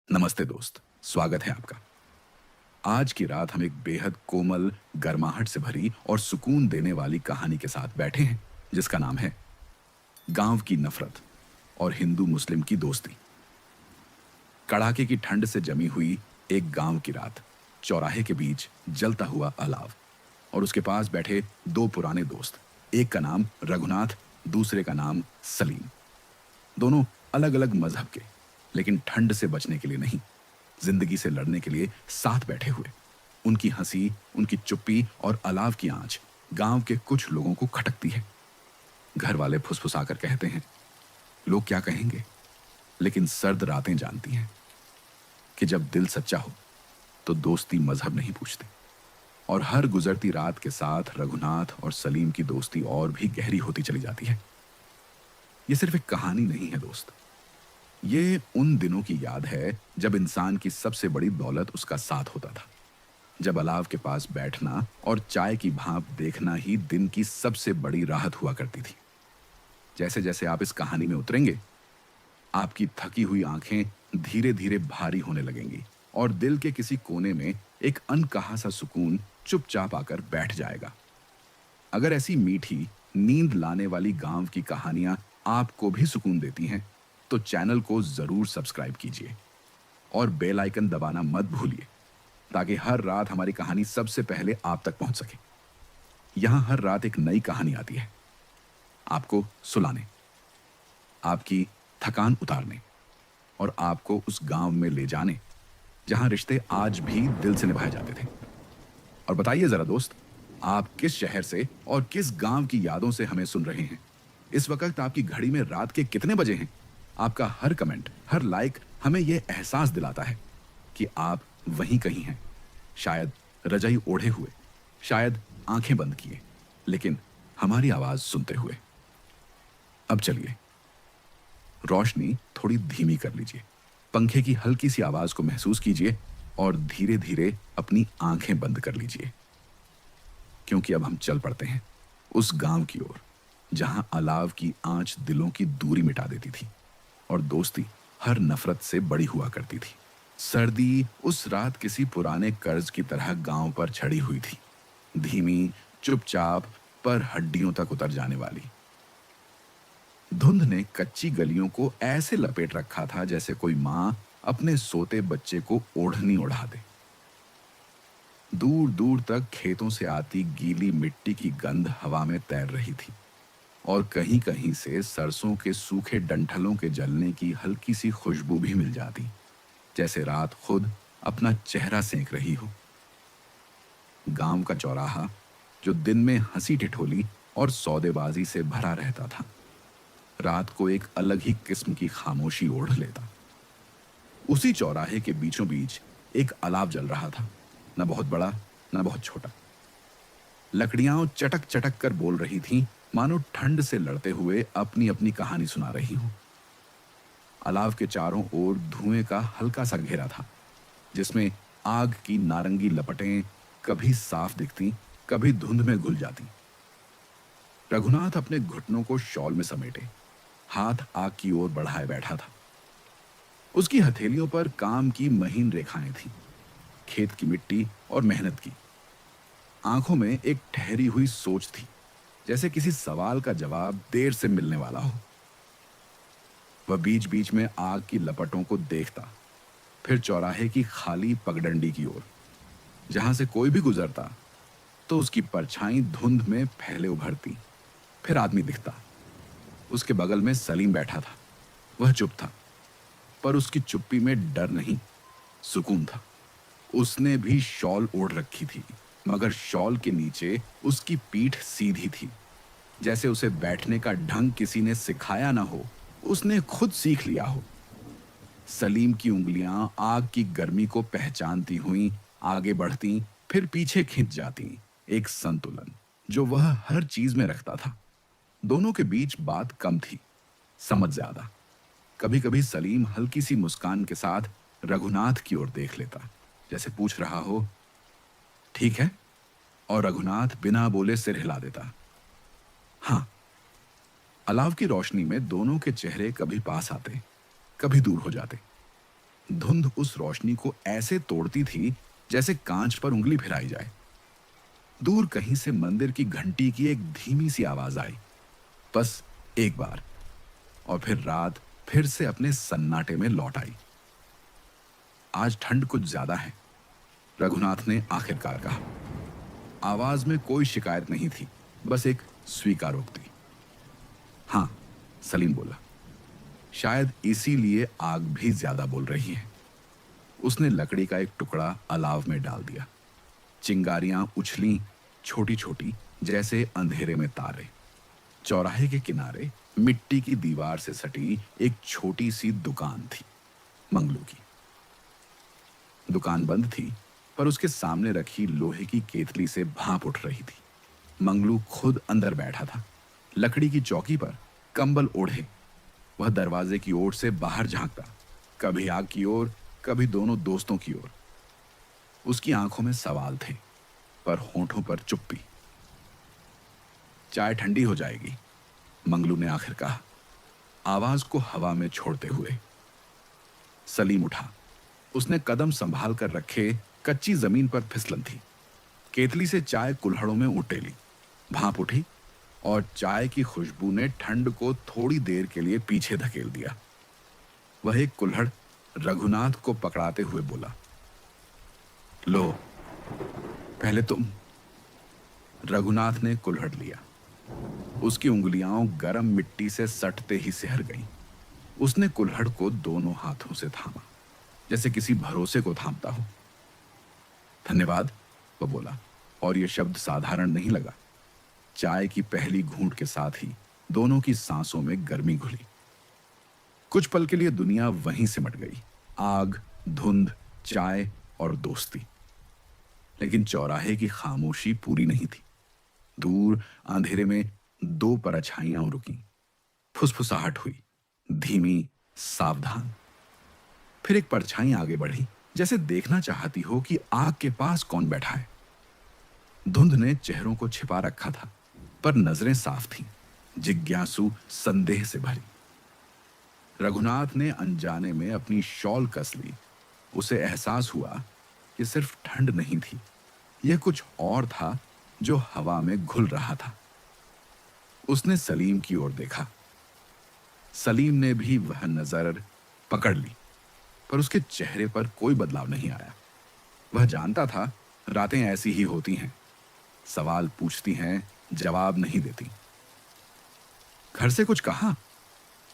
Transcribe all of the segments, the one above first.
नमस्ते दोस्त, स्वागत है आपका। आज की रात हम एक बेहद कोमल, गर्माहट से भरी और सुकून देने वाली कहानी के साथ बैठे हैं, जिसका नाम है गांव की नफरत और हिंदू मुस्लिम की दोस्ती। कड़ाके की ठंड से जमी हुई एक गांव की रात, चौराहे के बीच जलता हुआ अलाव और उसके पास बैठे दो पुराने दोस्त। एक का नाम रघुनाथ, दूसरे का नाम सलीम। दोनों अलग अलग मजहब के, लेकिन ठंड से बचने के लिए नहीं, जिंदगी से लड़ने के लिए साथ बैठे हुए। उनकी हंसी, उनकी चुप्पी और अलाव की आंच गांव के कुछ लोगों को खटकती है। घर वाले फुसफुसाकर कहते हैं, लोग क्या कहेंगे, लेकिन सर्द रातें जानती हैं कि जब दिल सच्चा हो तो दोस्ती मजहब नहीं पूछती। और हर गुजरती रात के साथ रघुनाथ और सलीम की दोस्ती और भी गहरी होती चली जाती है। ये सिर्फ एक कहानी नहीं है दोस्त, ये उन दिनों की याद है जब इंसान की सबसे बड़ी दौलत उसका साथ होता था। जब अलाव के पास बैठना और चाय की भाप देखना ही दिन की सबसे बड़ी राहत हुआ करती थी। जैसे जैसे आप इस कहानी में उतरेंगे, आपकी थकी हुई आंखें धीरे धीरे भारी होने लगेंगी और दिल के किसी कोने में एक अनकहा सा सुकून चुपचाप आकर बैठ जाएगा। अगर ऐसी मीठी, नींद लाने वाली गांव की कहानियां आपको भी सुकून देती हैं, तो चैनल को जरूर सब्सक्राइब कीजिए और बेल आइकन दबाना मत भूलिए, ताकि हर रात हमारी कहानी सबसे पहले आप तक पहुंच सके। यहां हर रात एक नई कहानी आती है, आपको सुलाने, आपकी थकान उतारने और आपको उस गांव में ले जाने जहां रिश्ते आज भी दिल से निभाए जाते थे। और बताइए जरा दोस्त, आप किस शहर से और किस गांव की यादों से हमें सुन रहे हैं? इस वक्त आपकी घड़ी में रात के कितने बजे हैं? आपका हर कमेंट, हर लाइक हमें यह एहसास दिलाता है कि आप वहीं कहीं हैं, शायद रजाई ओढ़े हुए, शायद आंखें बंद किए, लेकिन हमारी आवाज सुनते हुए। अब चलिए, रोशनी थोड़ी धीमी कर लीजिए, पंखे की हल्की सी आवाज को महसूस कीजिए और धीरे धीरे अपनी आंखें बंद कर लीजिए, क्योंकि अब हम चल पड़ते हैं उस गांव की ओर जहां अलाव की आंच दिलों की दूरी मिटा देती थी और दोस्ती हर नफरत से बड़ी हुआ करती थी। सर्दी उस रात किसी पुराने कर्ज की तरह गांव पर छड़ी हुई थी, धीमी, चुपचाप, पर हड्डियों तक उतर जाने वाली। धुंध ने कच्ची गलियों को ऐसे लपेट रखा था जैसे कोई मां अपने सोते बच्चे को ओढ़नी ओढ़ा दे। दूर दूर तक खेतों से आती गीली मिट्टी की गंध हवा में तैर रही थी और कहीं कहीं से सरसों के सूखे डंठलों के जलने की हल्की सी खुशबू भी मिल जाती, जैसे रात खुद अपना चेहरा सेंक रही हो। गांव का चौराहा, जो दिन में हंसी ठिठोली और सौदेबाजी से भरा रहता था, रात को एक अलग ही किस्म की खामोशी ओढ़ लेता। उसी चौराहे के बीचों बीच एक अलाव जल रहा था, न बहुत बड़ा न बहुत छोटा। लकड़ियां चटक चटक कर बोल रही थीं, मानो ठंड से लड़ते हुए अपनी अपनी कहानी सुना रही हूं। अलाव के चारों ओर धुएं का हल्का सा घेरा था, जिसमें आग की नारंगी लपटें कभी साफ दिखती, कभी धुंध में घुल जाती। रघुनाथ अपने घुटनों को शॉल में समेटे, हाथ आग की ओर बढ़ाए बैठा था। उसकी हथेलियों पर काम की महीन रेखाएं थीं, खेत की मिट्टी और मेहनत की। आंखों में एक ठहरी हुई सोच थी, जैसे किसी सवाल का जवाब देर से मिलने वाला हो। वह बीच बीच में आग की लपटों को देखता, फिर चौराहे की खाली पगडंडी की ओर, जहां से कोई भी गुजरता तो उसकी परछाई धुंध में फैले उभरती। फिर आदमी दिखता। उसके बगल में सलीम बैठा था। वह चुप था, पर उसकी चुप्पी में डर नहीं, सुकून था। उसने भी शॉल ओढ़ रखी थी, मगर शॉल के नीचे उसकी पीठ सीधी थी, जैसे उसे बैठने का ढंग किसी ने सिखाया ना हो, उसने खुद सीख लिया हो। सलीम की उंगलियां आग की गर्मी को पहचानती हुई आगे बढ़ती, फिर पीछे खिंच जाती, एक संतुलन जो वह हर चीज में रखता था। दोनों के बीच बात कम थी, समझ ज्यादा। कभी कभी सलीम हल्की सी मुस्कान के साथ रघुनाथ की ओर देख लेता, जैसे पूछ रहा हो, ठीक है, और रघुनाथ बिना बोले सिर हिला देता। हाँ। अलाव की रोशनी में दोनों के चेहरे कभी पास आते, कभी दूर हो जाते। धुंध उस रोशनी को ऐसे तोड़ती थी जैसे कांच पर उंगली फिराई जाए। दूर कहीं से मंदिर की घंटी की एक धीमी सी आवाज आई, बस एक बार, और फिर रात फिर से अपने सन्नाटे में लौट आई। आज ठंड कुछ ज्यादा है, रघुनाथ ने आखिरकार कहा। आवाज में कोई शिकायत नहीं थी, बस एक स्वीकारोक्ति। हाँ, सलीम बोला, शायद इसीलिए आग भी ज्यादा बोल रही है। उसने लकड़ी का एक टुकड़ा अलाव में डाल दिया। चिंगारियां उछली छोटी छोटी जैसे अंधेरे में तारे। चौराहे के किनारे मिट्टी की दीवार से सटी एक छोटी सी दुकान थी, मंगलू की। दुकान बंद थी, पर उसके सामने रखी लोहे की केतली से भाप उठ रही थी। मंगलू खुद अंदर बैठा था, लकड़ी की चौकी पर, कंबल ओढ़े। वह दरवाजे की ओर से बाहर झांकता, कभी आग की ओर, कभी दोनों दोस्तों की ओर। उसकी आंखों में सवाल थे, पर होंठों पर चुप्पी। चाय ठंडी हो जाएगी, मंगलू ने आखिर कहा, आवाज को हवा में छोड़ते हुए। सलीम उठा। उसने कदम संभाल कर रखे कच्ची जमीन पर फिसलन थी। केतली से चाय कुल्हड़ों में उटेली, भाप उठी और चाय की खुशबू ने ठंड को थोड़ी देर के लिए पीछे धकेल दिया। वह एक कुल्हड़ रघुनाथ को पकड़ाते हुए बोला, लो, पहले तुम। रघुनाथ ने कुल्हड़ लिया। उसकी उंगलियां गर्म मिट्टी से सटते ही सिहर गईं। उसने कुल्हड़ को दोनों हाथों से थामा, जैसे किसी भरोसे को थामता हो। धन्यवाद, वह बोला, और यह शब्द साधारण नहीं लगा। चाय की पहली घूंट के साथ ही दोनों की सांसों में गर्मी घुली। कुछ पल के लिए दुनिया वहीं सिमट गई, आग, धुंध, चाय और दोस्ती। लेकिन चौराहे की खामोशी पूरी नहीं थी। दूर अंधेरे में दो परछाइयां रुकी। फुसफुसाहट हुई, धीमी, सावधान। फिर एक परछाई आगे बढ़ी, जैसे देखना चाहती हो कि आग के पास कौन बैठा है। धुंध ने चेहरों को छिपा रखा था, पर नजरें साफ थीं, जिज्ञासु, संदेह से भरी। रघुनाथ ने अनजाने में अपनी शॉल कस ली। उसे एहसास हुआ कि सिर्फ ठंड नहीं थी, यह कुछ और था जो हवा में घुल रहा था। उसने सलीम की ओर देखा। सलीम ने भी वह नजर पकड़ ली, पर उसके चेहरे पर कोई बदलाव नहीं आया। वह जानता था रातें ऐसी ही होती हैं, सवाल पूछती हैं, जवाब नहीं देती। घर से कुछ कहा?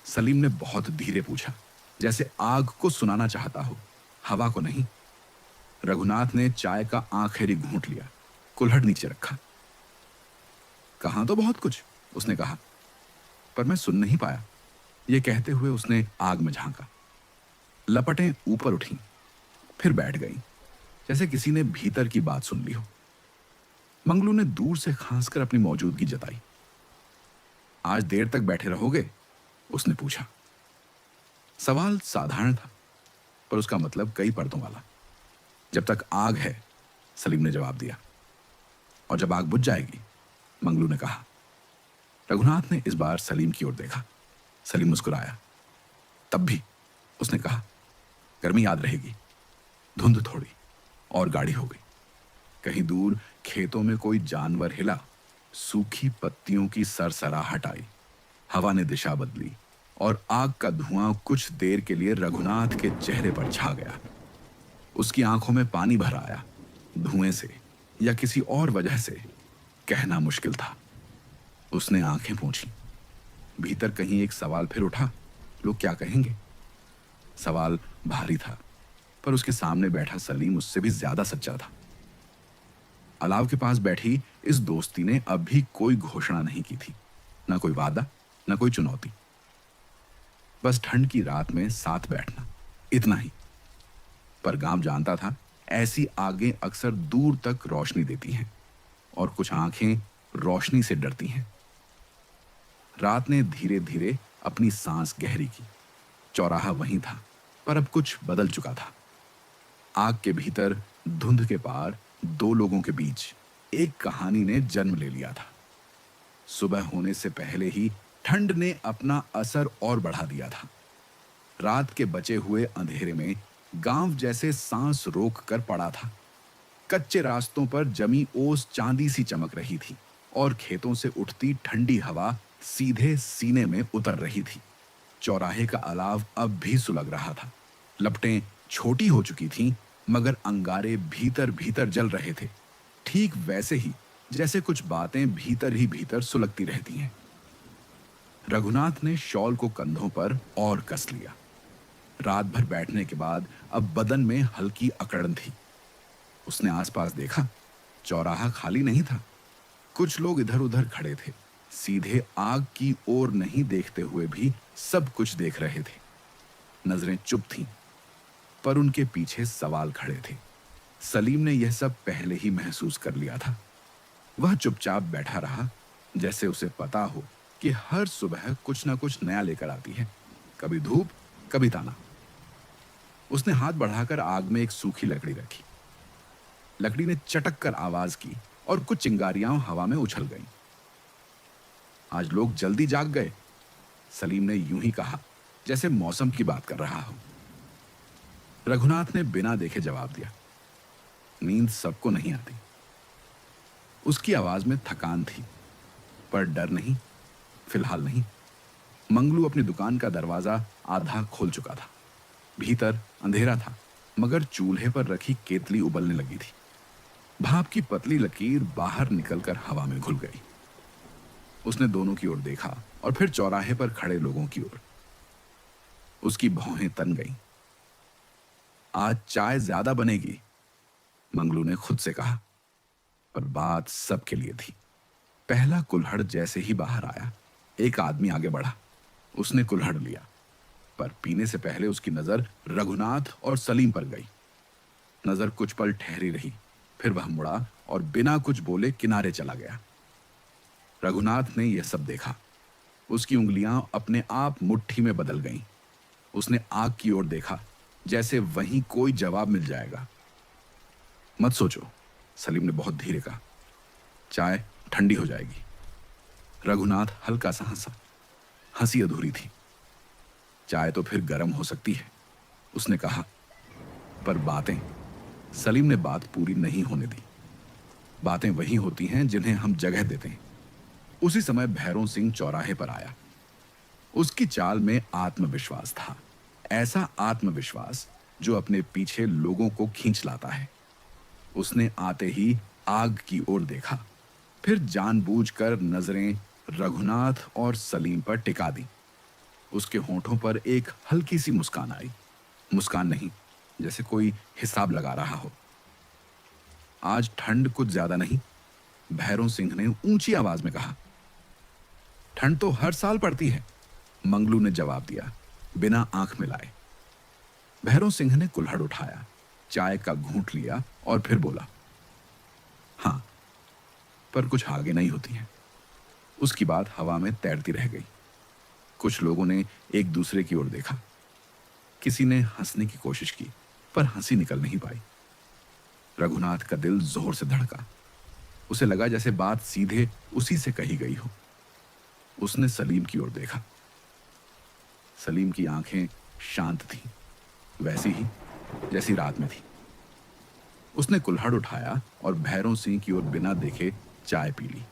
सलीम ने बहुत धीरे पूछा, जैसे आग को सुनाना चाहता हो, हवा को नहीं। रघुनाथ ने चाय का आखिरी घूंट लिया, कुल्हड़ नीचे रखा। कहां तो बहुत कुछ, उसने कहा, पर मैं सुन नहीं पाया। यह कहते हुए उसने आग में झांका। लपटें ऊपर उठी, फिर बैठ गईं, जैसे किसी ने भीतर की बात सुन ली हो। मंगलू ने दूर से खांसकर अपनी मौजूदगी जताई। आज देर तक बैठे रहोगे? उसने पूछा। सवाल साधारण था, पर उसका मतलब कई परतों वाला। जब तक आग है, सलीम ने जवाब दिया। और जब आग बुझ जाएगी, मंगलू ने कहा। रघुनाथ ने इस बार सलीम की ओर देखा। सलीम मुस्कुराया। तब भी, उसने कहा, गर्मी याद रहेगी। धुंध थोड़ी और गाढ़ी हो गई। कहीं दूर खेतों में कोई जानवर हिला, सूखी पत्तियों की सरसराहट आई। हवा ने दिशा बदली और आग का धुआं कुछ देर के लिए रघुनाथ के चेहरे पर छा गया। उसकी आंखों में पानी भर आया, धुएं से या किसी और वजह से, कहना मुश्किल था। उसने आंखें पोंछी। भीतर कहीं एक सवाल फिर उठा, लोग क्या कहेंगे? सवाल भारी था, पर उसके सामने बैठा सलीम उससे भी ज्यादा सच्चा था। अलाव के पास बैठी इस दोस्ती ने अब भी कोई घोषणा नहीं की थी, ना कोई वादा, ना कोई चुनौती। बस ठंड की रात में साथ बैठना, इतना ही। पर गांव जानता था, ऐसी आगें अक्सर दूर तक रोशनी देती हैं, और कुछ आंखें रोशनी से डरती हैं। रात ने धीरे धीरे अपनी सांस गहरी की। चौराहा वहीं था, पर अब कुछ बदल चुका था। आग के भीतर, धुंध के पार, दो लोगों के बीच एक कहानी ने जन्म ले लिया था। सुबह होने से पहले ही ठंड ने अपना असर और बढ़ा दिया था। रात के बचे हुए अंधेरे में गांव जैसे सांस रोक कर पड़ा था। कच्चे रास्तों पर जमी ओस चांदी सी चमक रही थी और खेतों से उठती ठंडी हवा सीधे सीने में उतर रही थी। चौराहे का अलाव अब भी सुलग रहा था। लपटें छोटी हो चुकी थीं, मगर अंगारे भीतर भीतर जल रहे थे, ठीक वैसे ही जैसे कुछ बातें भीतर ही भीतर सुलगती रहती हैं। रघुनाथ ने शॉल को कंधों पर और कस लिया। रात भर बैठने के बाद अब बदन में हल्की अकड़न थी। उसने आसपास देखा, चौराहा खाली नहीं था। कुछ लोग इधर उधर खड़े थे, सीधे आग की ओर नहीं देखते हुए भी सब कुछ देख रहे थे। नजरें चुप थीं, पर उनके पीछे सवाल खड़े थे। सलीम ने यह सब पहले ही महसूस कर लिया था। वह चुपचाप बैठा रहा, जैसे उसे पता हो कि हर सुबह कुछ ना कुछ नया लेकर आती है, कभी धूप, कभी ताना। उसने हाथ बढ़ाकर आग में एक सूखी लकड़ी रखी। लकड़ी ने चटक कर आवाज की और कुछ चिंगारियां हवा में उछल गईं। आज लोग जल्दी जाग गए, सलीम ने यूं ही कहा, जैसे मौसम की बात कर रहा हो। रघुनाथ ने बिना देखे जवाब दिया, नींद सबको नहीं आती। उसकी आवाज में थकान थी, पर डर नहीं, फिलहाल नहीं। मंगलू अपनी दुकान का दरवाजा आधा खोल चुका था। भीतर अंधेरा था, मगर चूल्हे पर रखी केतली उबलने लगी थी। भाप की पतली लकीर बाहर निकलकर हवा में घुल गई। उसने दोनों की ओर देखा और फिर चौराहे पर खड़े लोगों की ओर। उसकी भौहें तन गईं। आज चाय ज्यादा बनेगी, मंगलू ने खुद से कहा, पर बात सबके लिए थी। पहला कुल्हड़ जैसे ही बाहर आया, एक आदमी आगे बढ़ा। उसने कुल्हड़ लिया, पर पीने से पहले उसकी नजर रघुनाथ और सलीम पर गई। नजर कुछ पल ठहरी रही, फिर वह मुड़ा और बिना कुछ बोले किनारे चला गया। रघुनाथ ने यह सब देखा। उसकी उंगलियां अपने आप मुट्ठी में बदल गईं। उसने आग की ओर देखा, जैसे वहीं कोई जवाब मिल जाएगा। मत सोचो, सलीम ने बहुत धीरे कहा, चाय ठंडी हो जाएगी। रघुनाथ हल्का सा हंसा। हंसी अधूरी थी। चाय तो फिर गर्म हो सकती है, उसने कहा, पर बातें। सलीम ने बात पूरी नहीं होने दी। बातें वही होती हैं जिन्हें हम जगह देते हैं। उसी समय भैरों सिंह चौराहे पर आया। उसकी चाल में आत्मविश्वास था, ऐसा आत्मविश्वास जो अपने पीछे लोगों को खींच लाता है। उसने आते ही आग की ओर देखा, फिर जानबूझकर नजरें रघुनाथ और सलीम पर टिका दी। उसके होंठों पर एक हल्की सी मुस्कान आई। मुस्कान नहीं, जैसे कोई हिसाब लगा रहा हो। आज ठंड कुछ ज्यादा नहीं, भैरों सिंह ने ऊंची आवाज में कहा। ठंड तो हर साल पड़ती है, मंगलू ने जवाब दिया, बिना आंख मिलाए। भैरों सिंह ने कुल्हड़ उठाया, चाय का घूंट लिया और फिर बोला, हां, पर कुछ आगे नहीं होती है। उसकी बात हवा में तैरती रह गई। कुछ लोगों ने एक दूसरे की ओर देखा। किसी ने हंसने की कोशिश की, पर हंसी निकल नहीं पाई। रघुनाथ का दिल जोर से धड़का। उसे लगा जैसे बात सीधे उसी से कही गई हो। उसने सलीम की ओर देखा। सलीम की आंखें शांत थीं, वैसी ही जैसी रात में थी। उसने कुल्हड़ उठाया और भैरों सिंह की ओर बिना देखे चाय पी ली।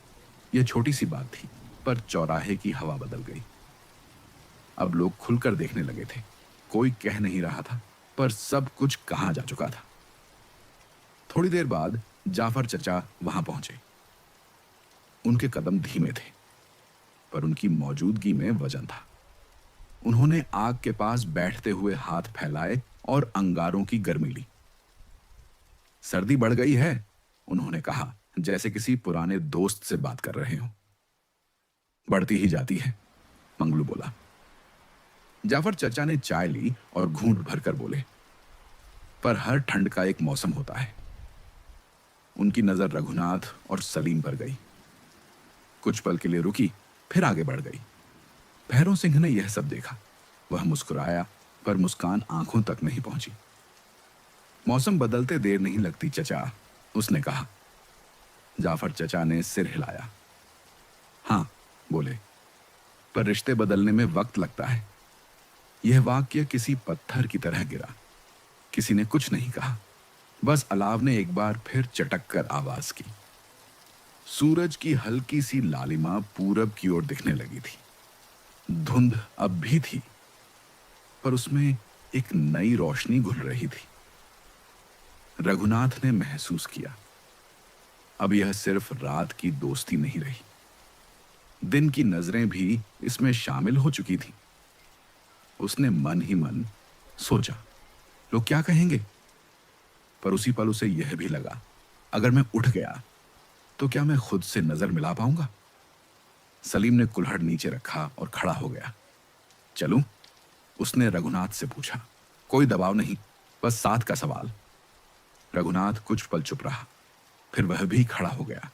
यह छोटी सी बात थी, पर चौराहे की हवा बदल गई। अब लोग खुलकर देखने लगे थे। कोई कह नहीं रहा था, पर सब कुछ कहा जा चुका था। थोड़ी देर बाद जाफर चचा वहां पहुंचे। उनके कदम धीमे थे, पर उनकी मौजूदगी में वजन था। उन्होंने आग के पास बैठते हुए हाथ फैलाए और अंगारों की गर्मी ली। सर्दी बढ़ गई है, उन्होंने कहा, जैसे किसी पुराने दोस्त से बात कर रहे हो। बढ़ती ही जाती है, मंगलू बोला। जाफर चचा ने चाय ली और घूंट भरकर बोले, पर हर ठंड का एक मौसम होता है। उनकी नजर रघुनाथ और सलीम पर गई। कुछ पल के लिए रुकी, फिर आगे बढ़ गई। भैरों सिंह ने यह सब देखा। वह मुस्कुराया, पर मुस्कान आंखों तक नहीं पहुंची। मौसम बदलते देर नहीं लगती चचा, उसने कहा। जाफर चचा ने सिर हिलाया। हां, बोले, पर रिश्ते बदलने में वक्त लगता है। यह वाक्य किसी पत्थर की तरह गिरा। किसी ने कुछ नहीं कहा, बस अलाव ने एक बार फिर चटक कर आवाज की। सूरज की हल्की सी लालिमा पूरब की ओर दिखने लगी थी। धुंध अब भी थी, पर उसमें एक नई रोशनी घुल रही थी। रघुनाथ ने महसूस किया, अब यह सिर्फ रात की दोस्ती नहीं रही, दिन की नजरें भी इसमें शामिल हो चुकी थी। उसने मन ही मन सोचा, लोग क्या कहेंगे? पर उसी पल उसे यह भी लगा, अगर मैं उठ गया तो क्या मैं खुद से नजर मिला पाऊंगा? सलीम ने कुल्हड़ नीचे रखा और खड़ा हो गया। चलूं? उसने रघुनाथ से पूछा। कोई दबाव नहीं, बस साथ का सवाल। रघुनाथ कुछ पल चुप रहा, फिर वह भी खड़ा हो गया।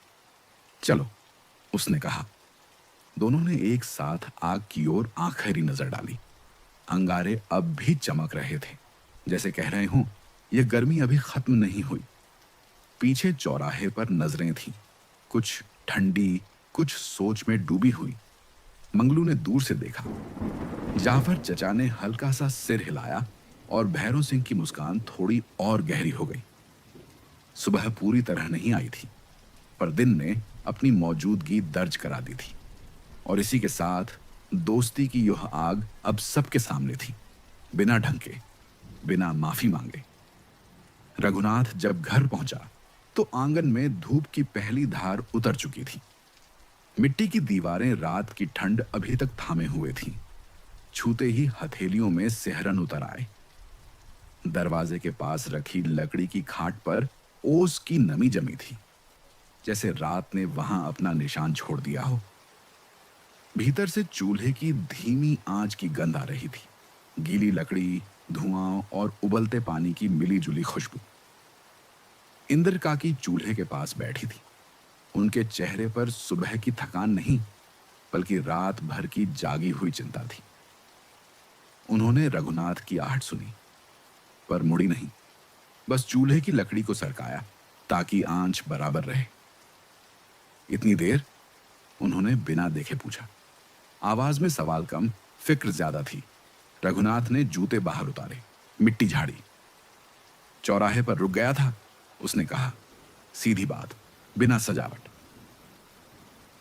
चलो, उसने कहा। दोनों ने एक साथ आग की ओर आखिरी नजर डाली। अंगारे अब भी चमक रहे थे, जैसे कह रहे हों, यह गर्मी अभी खत्म नहीं हुई। पीछे चौराहे पर नजरें थीं, कुछ ठंडी, कुछ सोच में डूबी हुई। मंगलू ने दूर से देखा। जाफर चचा ने हल्का सा सिर हिलाया और भैरव सिंह की मुस्कान थोड़ी और गहरी हो गई। सुबह पूरी तरह नहीं आई थी, पर दिन ने अपनी मौजूदगी दर्ज करा दी थी, और इसी के साथ दोस्ती की यह आग अब सबके सामने थी, बिना ढंके, बिना माफी मांगे। रघुनाथ जब घर पहुंचा तो आंगन में धूप की पहली धार उतर चुकी थी। मिट्टी की दीवारें रात की ठंड अभी तक थामे हुए थीं। छूते ही हथेलियों में सिहरन उतर आए। दरवाजे के पास रखी लकड़ी की खाट पर ओस की नमी जमी थी, जैसे रात ने वहां अपना निशान छोड़ दिया हो। भीतर से चूल्हे की धीमी आंच की गंध आ रही थी, गीली लकड़ी, धुआं और उबलते पानी की मिली-जुली खुशबू। इंद्र काकी चूल्हे के पास बैठी थी। उनके चेहरे पर सुबह की थकान नहीं, बल्कि रात भर की जागी हुई चिंता थी। उन्होंने रघुनाथ की आहट सुनी, पर मुड़ी नहीं, बस चूल्हे की लकड़ी को सरकाया ताकि आंच बराबर रहे। इतनी देर? उन्होंने बिना देखे पूछा। आवाज में सवाल कम, फिक्र ज्यादा थी। रघुनाथ ने जूते बाहर उतारे, मिट्टी झाड़ी। चौराहे पर रुक गया था, उसने कहा, सीधी बात, बिना सजावट।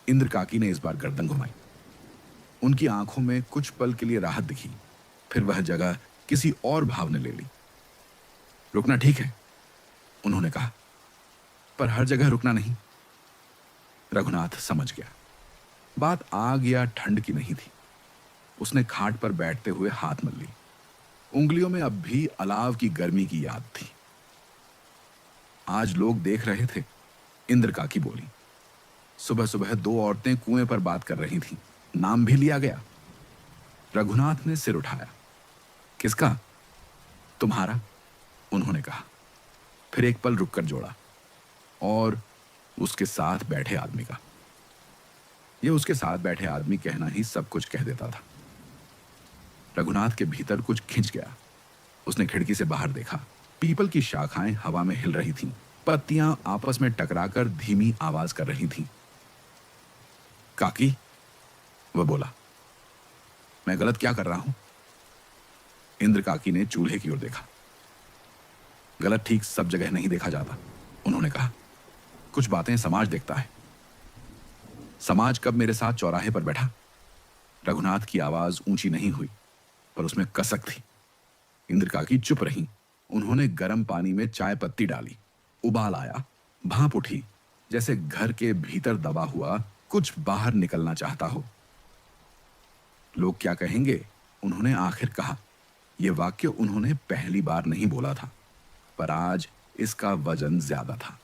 इंद्र काकी ने इस बार गर्दन घुमाई। उनकी आंखों में कुछ पल के लिए राहत दिखी, फिर वह जगह किसी और भाव ने ले ली। रुकना ठीक है, उन्होंने कहा, पर हर जगह रुकना नहीं। रघुनाथ समझ गया, बात आग या ठंड की नहीं थी। उसने खाट पर बैठते हुए हाथ मल ली। उंगलियों में अब भी अलाव की गर्मी की याद थी। आज लोग देख रहे थे, इंद्र काकी बोली। सुबह सुबह दो औरतें कुएं पर बात कर रही थीं, नाम भी लिया गया। रघुनाथ ने सिर उठाया। किसका? तुम्हारा, उन्होंने कहा। फिर एक पल रुककर जोड़ा, और उसके साथ बैठे आदमी का। यह उसके साथ बैठे आदमी कहना ही सब कुछ कह देता था। रघुनाथ के भीतर कुछ खिंच गया। उसने खिड़की से बाहर देखा। पीपल की शाखाएं हवा में हिल रही थीं, पत्तियां आपस में टकराकर धीमी आवाज कर रही थीं। काकी, वह बोला, मैं गलत क्या कर रहा हूं? इंद्र काकी ने चूल्हे की ओर देखा। गलत ठीक सब जगह नहीं देखा जाता, उन्होंने कहा। कुछ बातें समाज देखता है। समाज कब मेरे साथ चौराहे पर बैठा? रघुनाथ की आवाज ऊंची नहीं हुई, पर उसमें कसक थी। इंद्र काकी चुप रही। उन्होंने गर्म पानी में चाय पत्ती डाली। उबाल आया, भाप उठी, जैसे घर के भीतर दबा हुआ कुछ बाहर निकलना चाहता हो। लोग क्या कहेंगे, उन्होंने आखिर कहा। यह वाक्य उन्होंने पहली बार नहीं बोला था, पर आज इसका वजन ज्यादा था।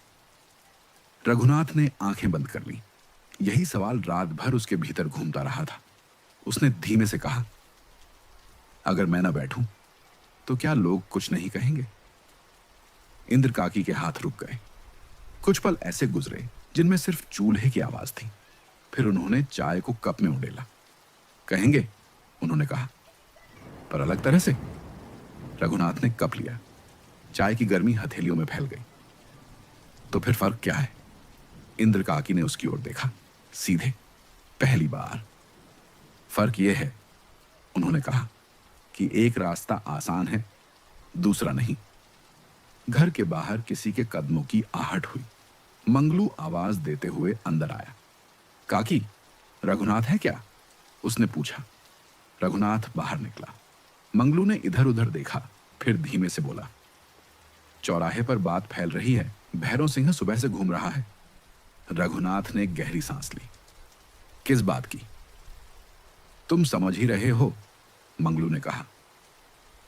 रघुनाथ ने आंखें बंद कर ली। यही सवाल रात भर उसके भीतर घूमता रहा था। उसने धीमे से कहा, अगर मैं ना बैठूं तो क्या लोग कुछ नहीं कहेंगे? इंद्र काकी के हाथ रुक गए। कुछ पल ऐसे गुजरे जिनमें सिर्फ चूल्हे की आवाज थी। फिर उन्होंने चाय को कप में उंडेला। कहेंगे, उन्होंने कहा, पर अलग तरह से। रघुनाथ ने कप लिया। चाय की गर्मी हथेलियों में फैल गई। तो फिर फर्क क्या है? इंद्र काकी ने उसकी ओर देखा, सीधे, पहली बार। फर्क यह है, उन्होंने कहा, कि एक रास्ता आसान है, दूसरा नहीं। घर के बाहर किसी के कदमों की आहट हुई। मंगलू आवाज देते हुए अंदर आया। काकी, रघुनाथ है क्या? उसने पूछा। रघुनाथ बाहर निकला। मंगलू ने इधर उधर देखा, फिर धीमे से बोला, चौराहे पर बात फैल रही है, भैरव सिंह सुबह से घूम रहा है। रघुनाथ ने गहरी सांस ली। किस बात की? तुम समझ ही रहे हो, मंगलू ने कहा।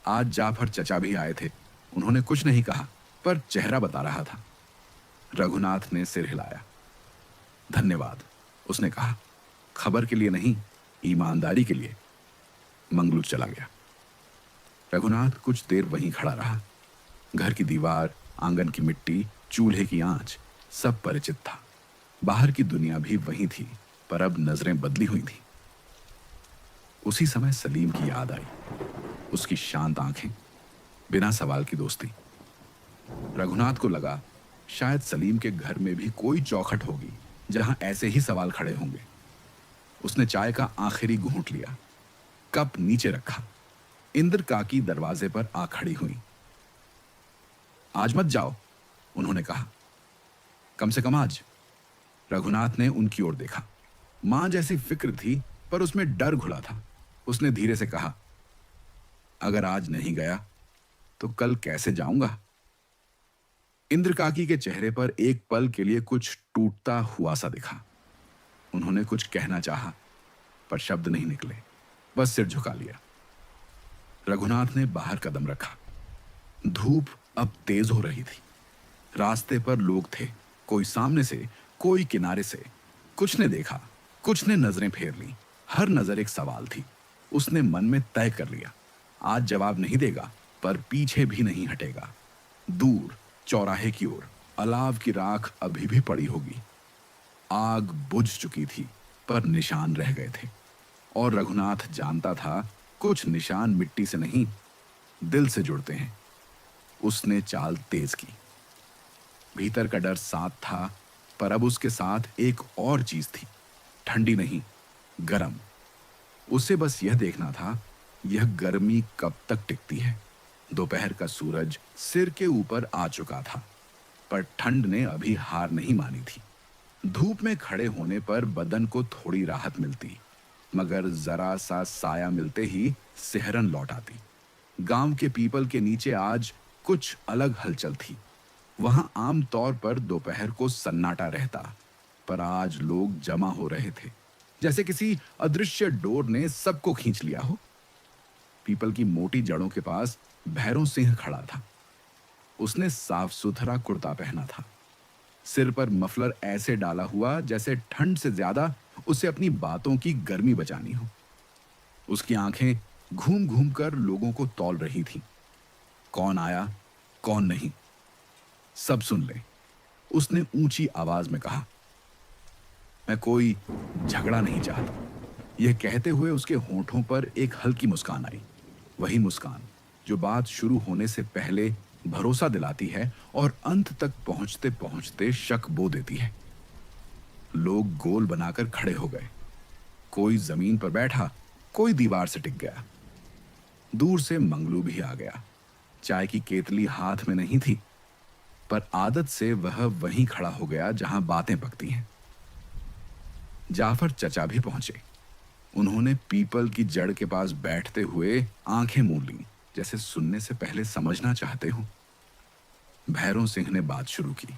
आज जाफर चचा भी आए थे, उन्होंने कुछ नहीं कहा, पर चेहरा बता रहा था। रघुनाथ ने सिर हिलाया। धन्यवाद, उसने कहा। खबर के लिए नहीं, ईमानदारी के लिए। मंगलू चला गया। रघुनाथ कुछ देर वहीं खड़ा रहा। घर की दीवार, आंगन की मिट्टी, चूल्हे की आंच, सब परिचित था। बाहर की दुनिया भी वहीं थी, पर अब नजरें बदली हुई थी। उसी समय सलीम की याद आई। उसकी शांत आंखें, बिना सवाल की दोस्ती। रघुनाथ को लगा शायद सलीम के घर में भी कोई चौखट होगी जहां ऐसे ही सवाल खड़े होंगे। उसने चाय का आखिरी घूंट लिया, कप नीचे रखा। इंद्र काकी दरवाजे पर आ खड़ी हुई। आज मत जाओ, उन्होंने कहा। कम से कम आज। रघुनाथ ने उनकी ओर देखा। मां जैसी फिक्र थी, पर उसमें डर घुला था। उसने धीरे से कहा, अगर आज नहीं गया तो कल कैसे जाऊंगा? इंद्र काकी के चेहरे पर एक पल के लिए कुछ टूटता हुआ सा दिखा। उन्होंने कुछ कहना चाहा, पर शब्द नहीं निकले, बस सिर झुका लिया। रघुनाथ ने बाहर कदम रखा। धूप अब तेज हो रही थी। रास्ते पर लोग थे, कोई सामने से, कोई किनारे से। कुछ ने देखा, कुछ ने नजरें फेर ली। हर नजर एक सवाल थी। उसने मन में तय कर लिया, आज जवाब नहीं देगा, पर पीछे भी नहीं हटेगा। दूर चौराहे की ओर अलाव की राख अभी भी पड़ी होगी। आग बुझ चुकी थी, पर निशान रह गए थे। और रघुनाथ जानता था, कुछ निशान मिट्टी से नहीं, दिल से जुड़ते हैं। उसने चाल तेज की। भीतर का डर साथ था, पर अब उसके साथ एक और चीज थी, ठंडी नहीं, गरम। उसे बस यह देखना था, यह गर्मी कब तक टिकती है। दोपहर का सूरज सिर के ऊपर आ चुका था, पर ठंड ने अभी हार नहीं मानी थी। धूप में खड़े होने पर बदन को थोड़ी राहत मिलती, मगर जरा सा साया मिलते ही सिहरन लौट आती। गांव के पीपल के नीचे आज कुछ अलग हलचल थी। वहां आम तौर पर दोपहर को सन्नाटा रहता, पर आज लोग जमा हो रहे थे, जैसे किसी अदृश्य डोर ने सबको खींच लिया हो। पीपल की मोटी जड़ों के पास भैरव सिंह खड़ा था। उसने साफ सुथरा कुर्ता पहना था, सिर पर मफलर ऐसे डाला हुआ जैसे ठंड से ज्यादा उसे अपनी बातों की गर्मी बचानी हो। उसकी आंखें घूम घूम कर लोगों को तौल रही थीं। कौन आया, कौन नहीं, सब सुन ले, उसने ऊंची आवाज में कहा। मैं कोई झगड़ा नहीं चाहता। यह कहते हुए उसके होंठों पर एक हल्की मुस्कान आई, वही मुस्कान जो बात शुरू होने से पहले भरोसा दिलाती है और अंत तक पहुंचते पहुंचते शक बो देती है। लोग गोल बनाकर खड़े हो गए। कोई जमीन पर बैठा, कोई दीवार से टिक गया। दूर से मंगलू भी आ गया। चाय की केतली हाथ में नहीं थी, पर आदत से वह वहीं खड़ा हो गया जहां बातें पकती हैं। जाफर चचा भी पहुंचे। उन्होंने पीपल की जड़ के पास बैठते हुए आंखें मूंद लीं, जैसे सुनने से पहले समझना चाहते हो। भैरव सिंह ने बात शुरू की।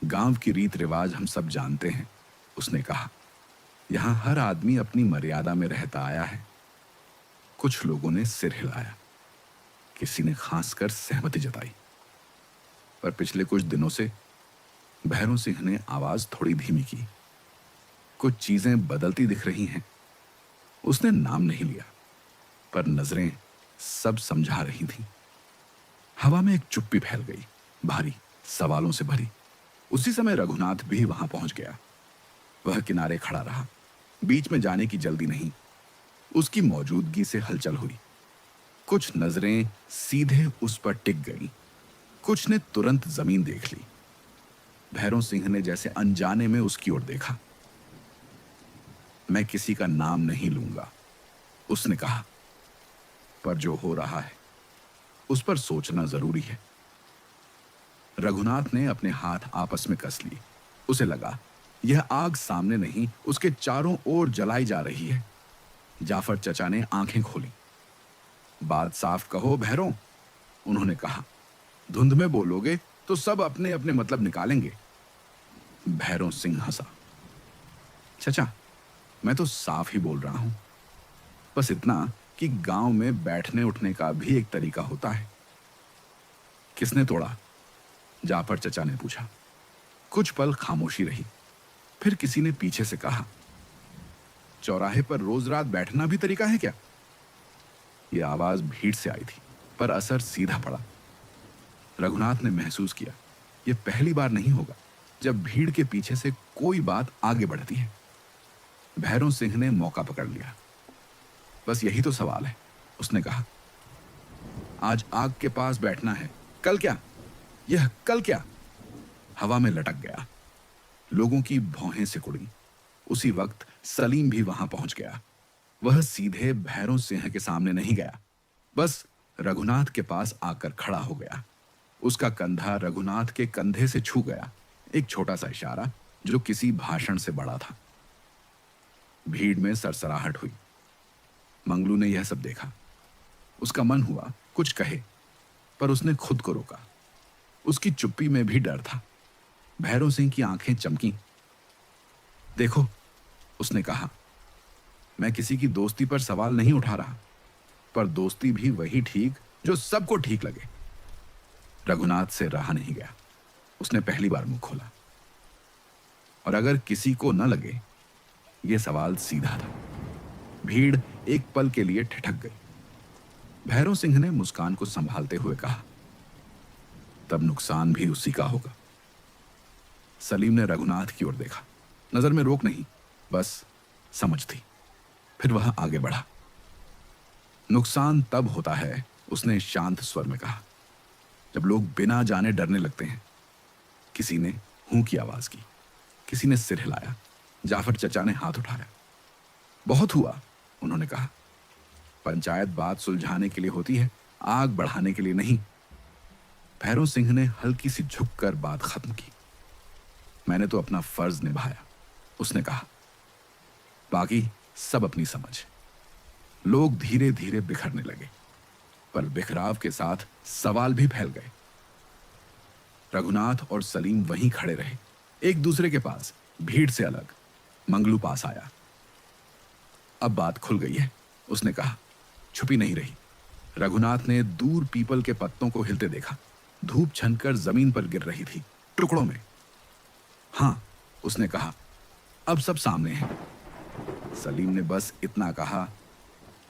गांव की रीत रिवाज हम सब जानते हैं, उसने कहा। यहां हर आदमी अपनी मर्यादा में रहता आया है। कुछ लोगों ने सिर हिलाया, किसी ने खासकर सहमति जताई। पर पिछले कुछ दिनों से, भैरव सिंह ने आवाज थोड़ी धीमी की, कुछ चीजें बदलती दिख रही हैं। उसने नाम नहीं लिया, पर नजरें सब समझा रही थीं। हवा में एक चुप्पी फैल गई, भारी, सवालों से भरी। उसी समय रघुनाथ भी वहां पहुंच गया। वह किनारे खड़ा रहा, बीच में जाने की जल्दी नहीं। उसकी मौजूदगी से हलचल हुई। कुछ नजरें सीधे उस पर टिक गईं, कुछ ने तुरंत जमीन देख ली। भैरव सिंह ने जैसे अनजाने में उसकी ओर देखा। मैं किसी का नाम नहीं लूंगा, उसने कहा, पर जो हो रहा है उस पर सोचना जरूरी है। रघुनाथ ने अपने हाथ आपस में कस लिए। उसे लगा यह आग सामने नहीं, उसके चारों ओर जलाई जा रही है। जाफर चचा ने आंखें खोली। बात साफ कहो भैरों, उन्होंने कहा। धुंध में बोलोगे तो सब अपने अपने मतलब निकालेंगे। भैरों सिंह हंसा। चचा, मैं तो साफ ही बोल रहा हूं, बस इतना कि गांव में बैठने उठने का भी एक तरीका होता है। किसने तोड़ा? जाफर चचा ने पूछा। कुछ पल खामोशी रही, फिर किसी ने पीछे से कहा, चौराहे पर रोज रात बैठना भी तरीका है क्या? यह आवाज भीड़ से आई थी, पर असर सीधा पड़ा। रघुनाथ ने महसूस किया यह पहली बार नहीं होगा जब भीड़ के पीछे से कोई बात आगे बढ़ती है। भैरों सिंह ने मौका पकड़ लिया। बस यही तो सवाल है, उसने कहा। आज आग के पास बैठना है, कल क्या? यह कल क्या? हवा में लटक गया। लोगों की भौहें सिकुड़ी। उसी वक्त सलीम भी वहां पहुंच गया। वह सीधे भैरों सिंह के सामने नहीं गया, बस रघुनाथ के पास आकर खड़ा हो गया। उसका कंधा रघुनाथ के कंधे से छू गया, एक छोटा सा इशारा जो किसी भाषण से बड़ा था। भीड़ में सरसराहट हुई। मंगलू ने यह सब देखा। उसका मन हुआ कुछ कहे, पर उसने खुद को रोका। उसकी चुप्पी में भी डर था। भैरों सिंह की आंखें चमकी। देखो, उसने कहा, मैं किसी की दोस्ती पर सवाल नहीं उठा रहा, पर दोस्ती भी वही ठीक जो सबको ठीक लगे। रघुनाथ से रहा नहीं गया। उसने पहली बार मुंह खोला। और अगर किसी को न लगे, यह सवाल सीधा था। भीड़ एक पल के लिए ठिठक गई। भैरों सिंह ने मुस्कान को संभालते हुए कहा, तब नुकसान भी उसी का होगा। सलीम ने रघुनाथ की ओर देखा। नजर में रोक नहीं, बस समझ थी। फिर वह आगे बढ़ा। नुकसान तब होता है, उसने शांत स्वर में कहा, जब लोग बिना जाने डरने लगते हैं। किसी ने हूं की आवाज की, किसी ने सिर हिलाया। जाफर चचा ने हाथ उठाया। बहुत हुआ, उन्होंने कहा। पंचायत बात सुलझाने के लिए होती है, आग बढ़ाने के लिए नहीं। भैरों सिंह ने हल्की सी झुककर बात खत्म की। मैंने तो अपना फर्ज निभाया, उसने कहा। बाकी सब अपनी समझ। लोग धीरे धीरे बिखरने लगे, पर बिखराव के साथ सवाल भी फैल गए। रघुनाथ और सलीम वहीं खड़े रहे, एक दूसरे के पास, भीड़ से अलग। मंगलू पास आया। अब बात खुल गई है, उसने कहा। छुपी नहीं रही। रघुनाथ ने दूर पीपल के पत्तों को हिलते देखा। धूप छनकर जमीन पर गिर रही थी, टुकड़ों में। हां, उसने कहा, अब सब सामने है। सलीम ने बस इतना कहा,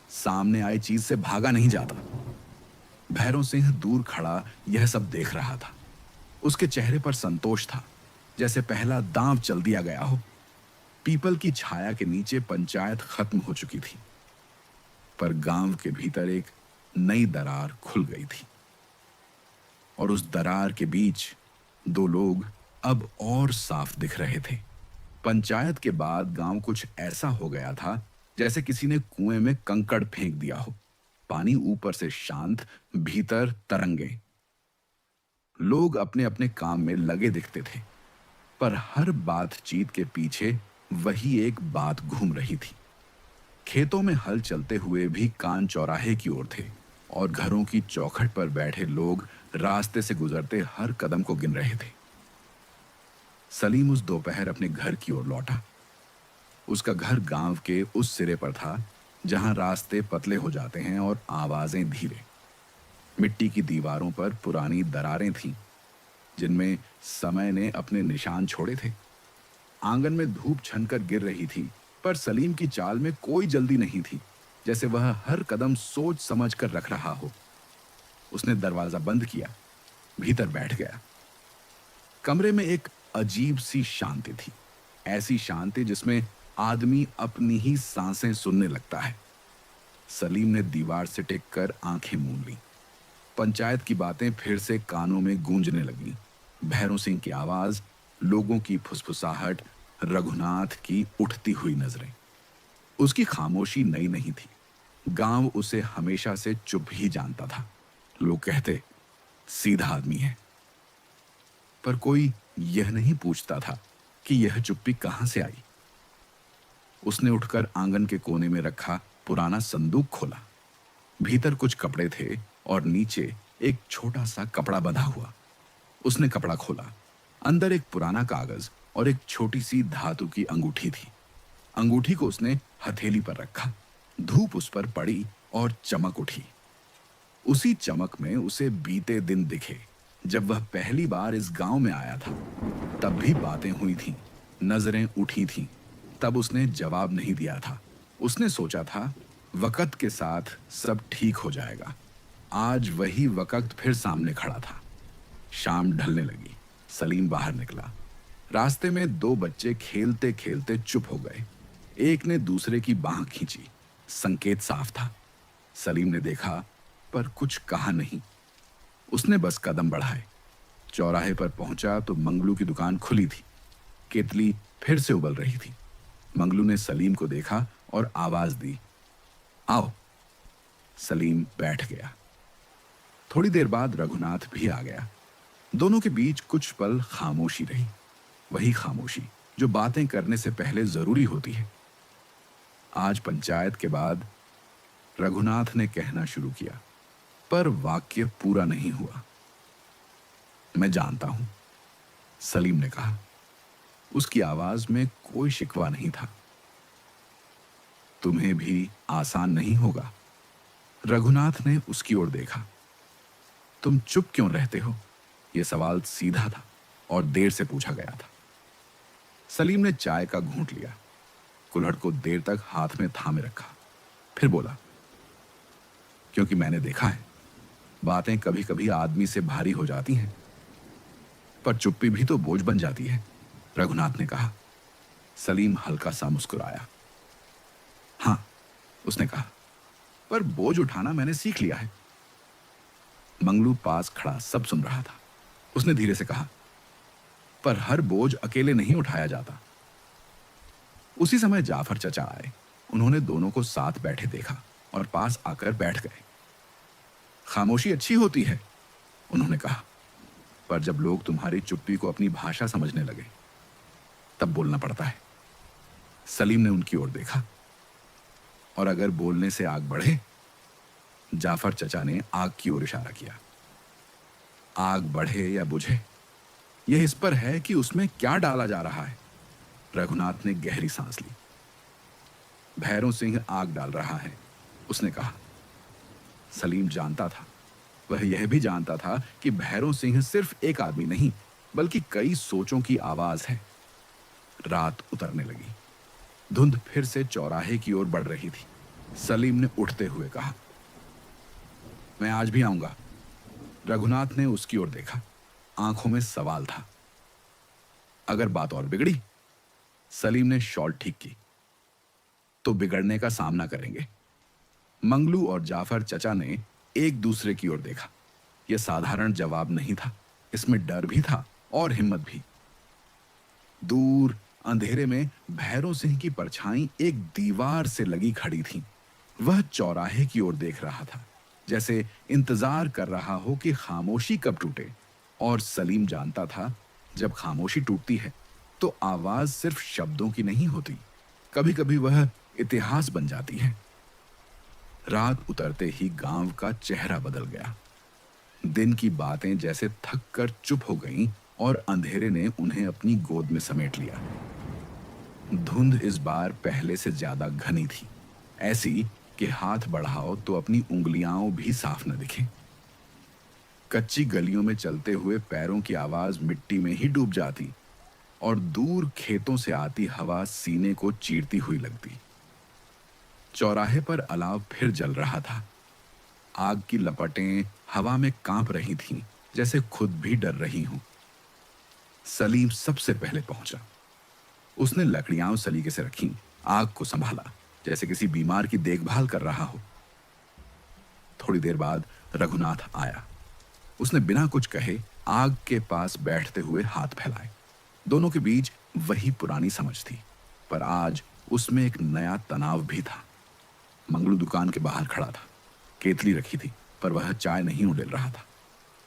सामने आई चीज से भागा नहीं जाता। भैरों सिंह दूर खड़ा यह सब देख रहा था। उसके चेहरे पर संतोष था, जैसे पहला दांव चल दिया गया हो। पीपल की छाया के नीचे पंचायत खत्म हो चुकी थी, पर गांव के भीतर एक नई दरार खुल गई थी। और उस दरार के बीच दो लोग अब और साफ दिख रहे थे। पंचायत के बाद गांव कुछ ऐसा हो गया था जैसे किसी ने कुएं में कंकड़ फेंक दिया हो। पानी ऊपर से शांत, भीतर तरंगे। लोग अपने अपने काम में लगे दिखते थे, पर हर बातचीत के पीछे वही एक बात घूम रही थी। खेतों में हल चलते हुए भी कान चौराहे की ओर थे, और घरों की चौखट पर बैठे लोग रास्ते से गुजरते हर कदम को गिन रहे थे। सलीम उस दोपहर अपने घर की ओर लौटा। उसका घर गांव के उस सिरे पर था जहां रास्ते पतले हो जाते हैं और आवाजें धीरे। मिट्टी की दीवारों पर पुरानी दरारें थीं, जिनमें समय ने अपने निशान छोड़े थे। आंगन में धूप छनकर गिर रही थी, पर सलीम की चाल में कोई जल्दी नहीं थी, जैसे वह हर कदम सोच समझ कर रख रहा हो। उसने दरवाजा बंद किया, भीतर बैठ गया। कमरे में एक अजीब सी शांति थी, ऐसी शांति जिसमें आदमी अपनी ही सांसें सुनने लगता है। सलीम ने दीवार से टिककर आंखें मूंद ली। पंचायत की बातें फिर से कानों में गूंजने लगी। भैरों सिंह की आवाज, लोगों की फुसफुसाहट, रघुनाथ की उठती हुई नजरें। उसकी खामोशी नई नहीं थी। गांव उसे हमेशा से चुप ही जानता था। लोग कहते, सीधा आदमी है। पर कोई यह नहीं पूछता था कि यह चुप्पी कहां से आई। उसने उठकर आंगन के कोने में रखा पुराना संदूक खोला। भीतर कुछ कपड़े थे और नीचे एक छोटा सा कपड़ा बंधा हुआ। उसने कपड़ा खोला। अंदर एक पुराना कागज और एक छोटी सी धातु की अंगूठी थी। अंगूठी को उसने हथेली पर रखा। धूप उस पर पड़ी और चमक उठी। उसी चमक में उसे बीते दिन दिखे जब वह पहली बार इस गांव में आया था। तब भी बातें हुई थीं, नजरें उठी थीं। तब उसने जवाब नहीं दिया था। उसने सोचा था वक्त के साथ सब ठीक हो जाएगा। आज वही वक्त फिर सामने खड़ा था। शाम ढलने लगी। सलीम बाहर निकला। रास्ते में दो बच्चे खेलते खेलते चुप हो गए। एक ने दूसरे की बांह खींची। संकेत साफ था। सलीम ने देखा पर कुछ कहा नहीं। उसने बस कदम बढ़ाए। चौराहे पर पहुंचा तो मंगलू की दुकान खुली थी। केतली फिर से उबल रही थी। मंगलू ने सलीम को देखा और आवाज दी, आओ। सलीम बैठ गया। थोड़ी देर बाद रघुनाथ भी आ गया। दोनों के बीच कुछ पल खामोशी रही। वही खामोशी जो बातें करने से पहले जरूरी होती है। आज पंचायत के बाद रघुनाथ ने कहना शुरू किया, पर वाक्य पूरा नहीं हुआ। मैं जानता हूं, सलीम ने कहा। उसकी आवाज में कोई शिकवा नहीं था। तुम्हें भी आसान नहीं होगा। रघुनाथ ने उसकी ओर देखा। तुम चुप क्यों रहते हो? यह सवाल सीधा था और देर से पूछा गया था। सलीम ने चाय का घूंट लिया। कुल्हड़ को देर तक हाथ में थामे रखा। फिर बोला, क्योंकि मैंने देखा है, बातें कभी कभी आदमी से भारी हो जाती हैं, पर चुप्पी भी तो बोझ बन जाती है। रघुनाथ ने कहा। सलीम हल्का सा मुस्कुराया। हां, उसने कहा, पर बोझ उठाना मैंने सीख लिया है। मंगलू पास खड़ा सब सुन रहा था। उसने धीरे से कहा, पर हर बोझ अकेले नहीं उठाया जाता। उसी समय जाफर चचा आए। उन्होंने दोनों को साथ बैठे देखा और पास आकर बैठ गए। खामोशी अच्छी होती है, उन्होंने कहा, पर जब लोग तुम्हारी चुप्पी को अपनी भाषा समझने लगे तब बोलना पड़ता है। सलीम ने उनकी ओर देखा। और अगर बोलने से आग बढ़े? जाफर चचा ने आग की ओर इशारा किया। आग बढ़े या बुझे, यह इस पर है कि उसमें क्या डाला जा रहा है। रघुनाथ ने गहरी सांस ली। भैरों सिंह आग डाल रहा है, उसने कहा। सलीम जानता था। वह यह भी जानता था कि भैरों सिंह सिर्फ एक आदमी नहीं, बल्कि कई सोचों की आवाज है। रात उतरने लगी। धुंध फिर से चौराहे की ओर बढ़ रही थी। सलीम ने उठते हुए कहा, मैं आज भी आऊंगा। रघुनाथ ने उसकी ओर देखा। आंखों में सवाल था। अगर बात और बिगड़ी? सलीम ने शॉल ठीक की। तो बिगड़ने का सामना करेंगे। मंगलू और जाफर चचा ने एक दूसरे की ओर देखा। यह साधारण जवाब नहीं था, इसमें डर भी था और हिम्मत भी। दूर अंधेरे में भैरों सिंह की परछाई एक दीवार से लगी खड़ी थी। वह चौराहे की ओर देख रहा था, जैसे इंतजार कर रहा हो कि खामोशी कब टूटे। और सलीम जानता था, जब खामोशी टूटती है तो आवाज सिर्फ शब्दों की नहीं होती, कभी कभी वह इतिहास बन जाती है। रात उतरते ही गांव का चेहरा बदल गया। दिन की बातें जैसे थक कर चुप हो गईं और अंधेरे ने उन्हें अपनी गोद में समेट लिया। धुंध इस बार पहले से ज्यादा घनी थी, ऐसी कि हाथ बढ़ाओ तो अपनी उंगलियां भी साफ न दिखें। कच्ची गलियों में चलते हुए पैरों की आवाज मिट्टी में ही डूब जाती और दूर खेतों से आती हवा सीने को चीरती हुई लगती। चौराहे पर अलाव फिर जल रहा था। आग की लपटें हवा में कांप रही थीं, जैसे खुद भी डर रही हूं। सलीम सबसे पहले पहुंचा। उसने लकड़ियां सलीके से रखी, आग को संभाला, जैसे किसी बीमार की देखभाल कर रहा हो। थोड़ी देर बाद रघुनाथ आया। उसने बिना कुछ कहे आग के पास बैठते हुए हाथ फैलाए। दोनों के बीच वही पुरानी समझ थी, पर आज उसमें एक नया तनाव भी था। मंगलू दुकान के बाहर खड़ा था। केतली रखी थी, पर वह चाय नहीं उड़ेल रहा था।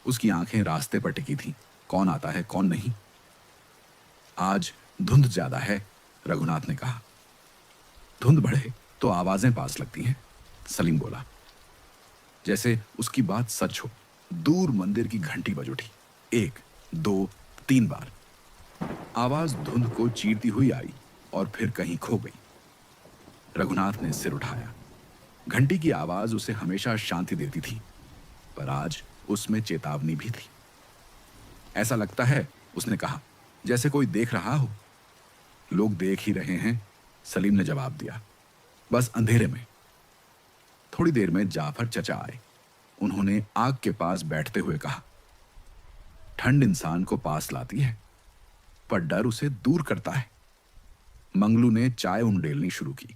उसकी आंखें रास्ते पर टिकी थीं, कौन आता है कौन नहीं। आज धुंध ज्यादा है, रघुनाथ ने कहा। धुंध बढ़े तो आवाजें पास लगती हैं, सलीम बोला। जैसे उसकी बात सच हो। दूर मंदिर की घंटी बज उठी। 1, 2, 3 बार। आवाज धुंध को चीरती हुई आई और फिर कहीं खो गई। रघुनाथ ने सिर उठाया। घंटी की आवाज उसे हमेशा शांति देती थी, पर आज उसमें चेतावनी भी थी। ऐसा लगता है, उसने कहा, जैसे कोई देख रहा हो। लोग देख ही रहे हैं, सलीम ने जवाब दिया, बस अंधेरे में। थोड़ी देर में जाफर चचा आए। उन्होंने आग के पास बैठते हुए कहा, ठंड इंसान को पास लाती है, पर डर उसे दूर करता है। मंगलू ने चाय उंडेलनी शुरू की।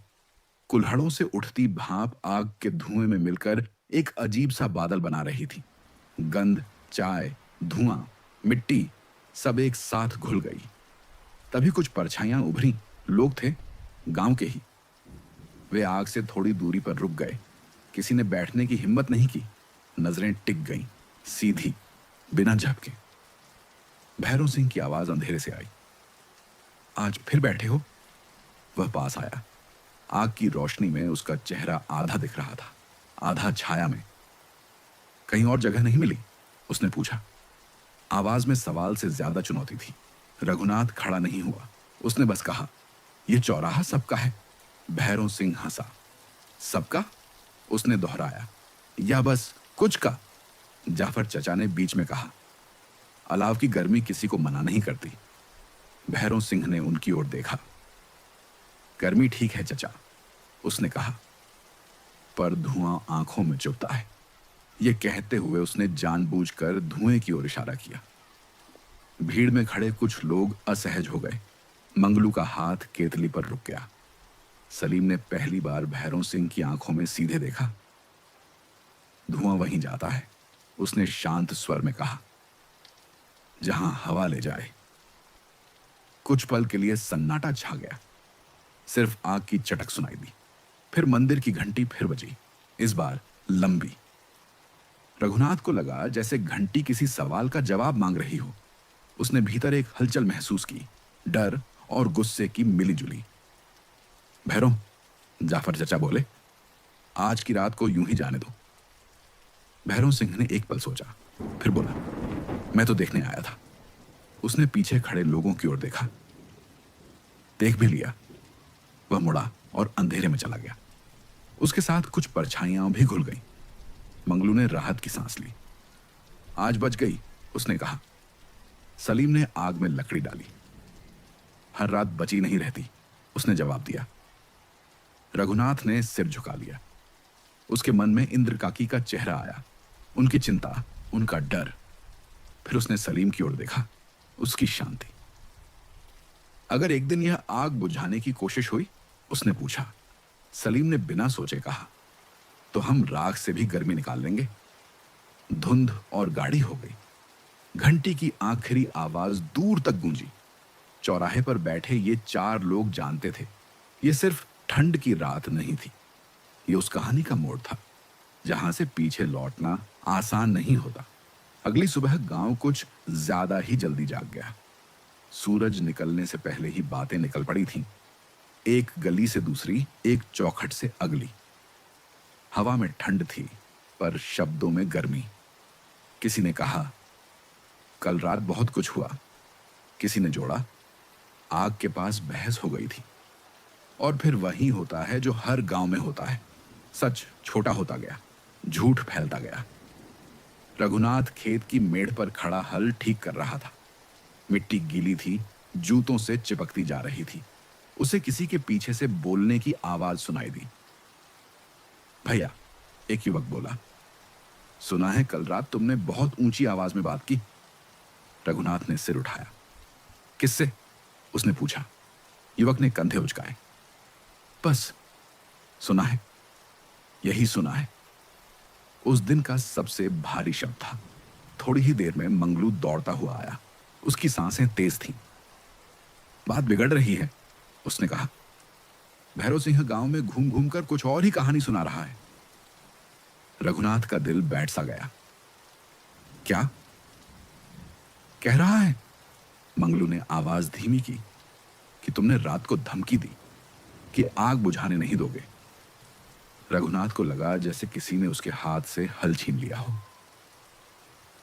कुल्हड़ों से उठती भाप आग के धुएं में मिलकर एक अजीब सा बादल बना रही थी। गंध, चाय, धुआं, मिट्टी सब एक साथ घुल गई। तभी कुछ परछाइयां उभरी। लोग थे, गांव के ही। वे आग से थोड़ी दूरी पर रुक गए। किसी ने बैठने की हिम्मत नहीं की। नजरें टिक गईं, सीधी, बिना झपके। भैरव सिंह की आवाज अंधेरे से आई, आज फिर बैठे हो? वह पास आया। आग की रोशनी में उसका चेहरा आधा दिख रहा था, आधा छाया में। कहीं और जगह नहीं मिली? उसने पूछा। आवाज में सवाल से ज्यादा चुनौती थी। रघुनाथ खड़ा नहीं हुआ। उसने बस कहा, यह चौराहा सबका है। भैरव सिंह हंसा। सबका? उसने दोहराया। या बस कुछ का? जाफर चचा ने बीच में कहा। अलाव की गर्मी किसी को मना नहीं करती। भैरव सिंह ने उनकी ओर देखा। गर्मी ठीक है चचा, उसने कहा, पर धुआं आंखों में चुभता है। यह कहते हुए उसने जानबूझकर धुएं की ओर इशारा किया। भीड़ में खड़े कुछ लोग असहज हो गए। मंगलू का हाथ केतली पर रुक गया। सलीम ने पहली बार भैरव सिंह की आंखों में सीधे देखा। धुआं वहीं जाता है, उसने शांत स्वर में कहा, जहां हवा ले जाए। कुछ पल के लिए सन्नाटा छा गया। सिर्फ आग की चटक सुनाई दी। फिर मंदिर की घंटी फिर बजी, इस बार लंबी। रघुनाथ को लगा जैसे घंटी किसी सवाल का जवाब मांग रही हो। उसने भीतर एक हलचल महसूस की, डर और गुस्से की मिलीजुली। भैरव, जाफर चचा बोले, आज की रात को यूं ही जाने दो। भैरव सिंह ने एक पल सोचा, फिर बोला, मैं तो देखने आया था। उसने पीछे खड़े लोगों की ओर देखा। देख भी लिया। वह मुड़ा और अंधेरे में चला गया। उसके साथ कुछ परछाइयां भी घुल गईं। मंगलू ने राहत की सांस ली। आज बच गई, उसने कहा। सलीम ने आग में लकड़ी डाली। हर रात बची नहीं रहती, उसने जवाब दिया। रघुनाथ ने सिर झुका लिया। उसके मन में इंद्र काकी का चेहरा आया, उनकी चिंता, उनका डर। फिर उसने सलीम की ओर देखा, उसकी शांति। अगर एक दिन यह आग बुझाने की कोशिश हुई? उसने पूछा। सलीम ने बिना सोचे कहा, तो हम राख से भी गर्मी निकाल लेंगे। धुंध और गाढ़ी हो गई। घंटी की आखिरी आवाज दूर तक गूंजी। चौराहे पर बैठे ये 4 लोग जानते थे, ये सिर्फ ठंड की रात नहीं थी, ये उस कहानी का मोड़ था जहां से पीछे लौटना आसान नहीं होता। अगली सुबह गांव कुछ ज्यादा ही जल्दी जाग गया। सूरज निकलने से पहले ही बातें निकल पड़ी थीं। एक गली से दूसरी, एक चौखट से अगली। हवा में ठंड थी, पर शब्दों में गर्मी। किसी ने कहा, कल रात बहुत कुछ हुआ। किसी ने जोड़ा, आग के पास बहस हो गई थी। और फिर वही होता है जो हर गांव में होता है। सच छोटा होता गया, झूठ फैलता गया। रघुनाथ खेत की मेड़ पर खड़ा हल ठीक कर रहा था। मिट्टी गीली थी, जूतों से चिपकती जा रही थी। उसे किसी के पीछे से बोलने की आवाज सुनाई दी। भैया, एक युवक बोला, सुना है कल रात तुमने बहुत ऊंची आवाज में बात की। रघुनाथ ने सिर उठाया। किससे? उसने पूछा। युवक ने कंधे उचकाए। बस सुना है, यही सुना है। उस दिन का सबसे भारी शब्द था। थोड़ी ही देर में मंगलू दौड़ता हुआ आया। उसकी सांसें तेज थीं। बात बिगड़ रही है, उसने कहा। भैरव सिंह गांव में घूम घूम कर कुछ और ही कहानी सुना रहा है। रघुनाथ का दिल बैठ सा गया। क्या? कह रहा है। मंगलू ने आवाज धीमी की कि तुमने रात को धमकी दी कि आग बुझाने नहीं दोगे। रघुनाथ को लगा जैसे किसी ने उसके हाथ से हल छीन लिया हो।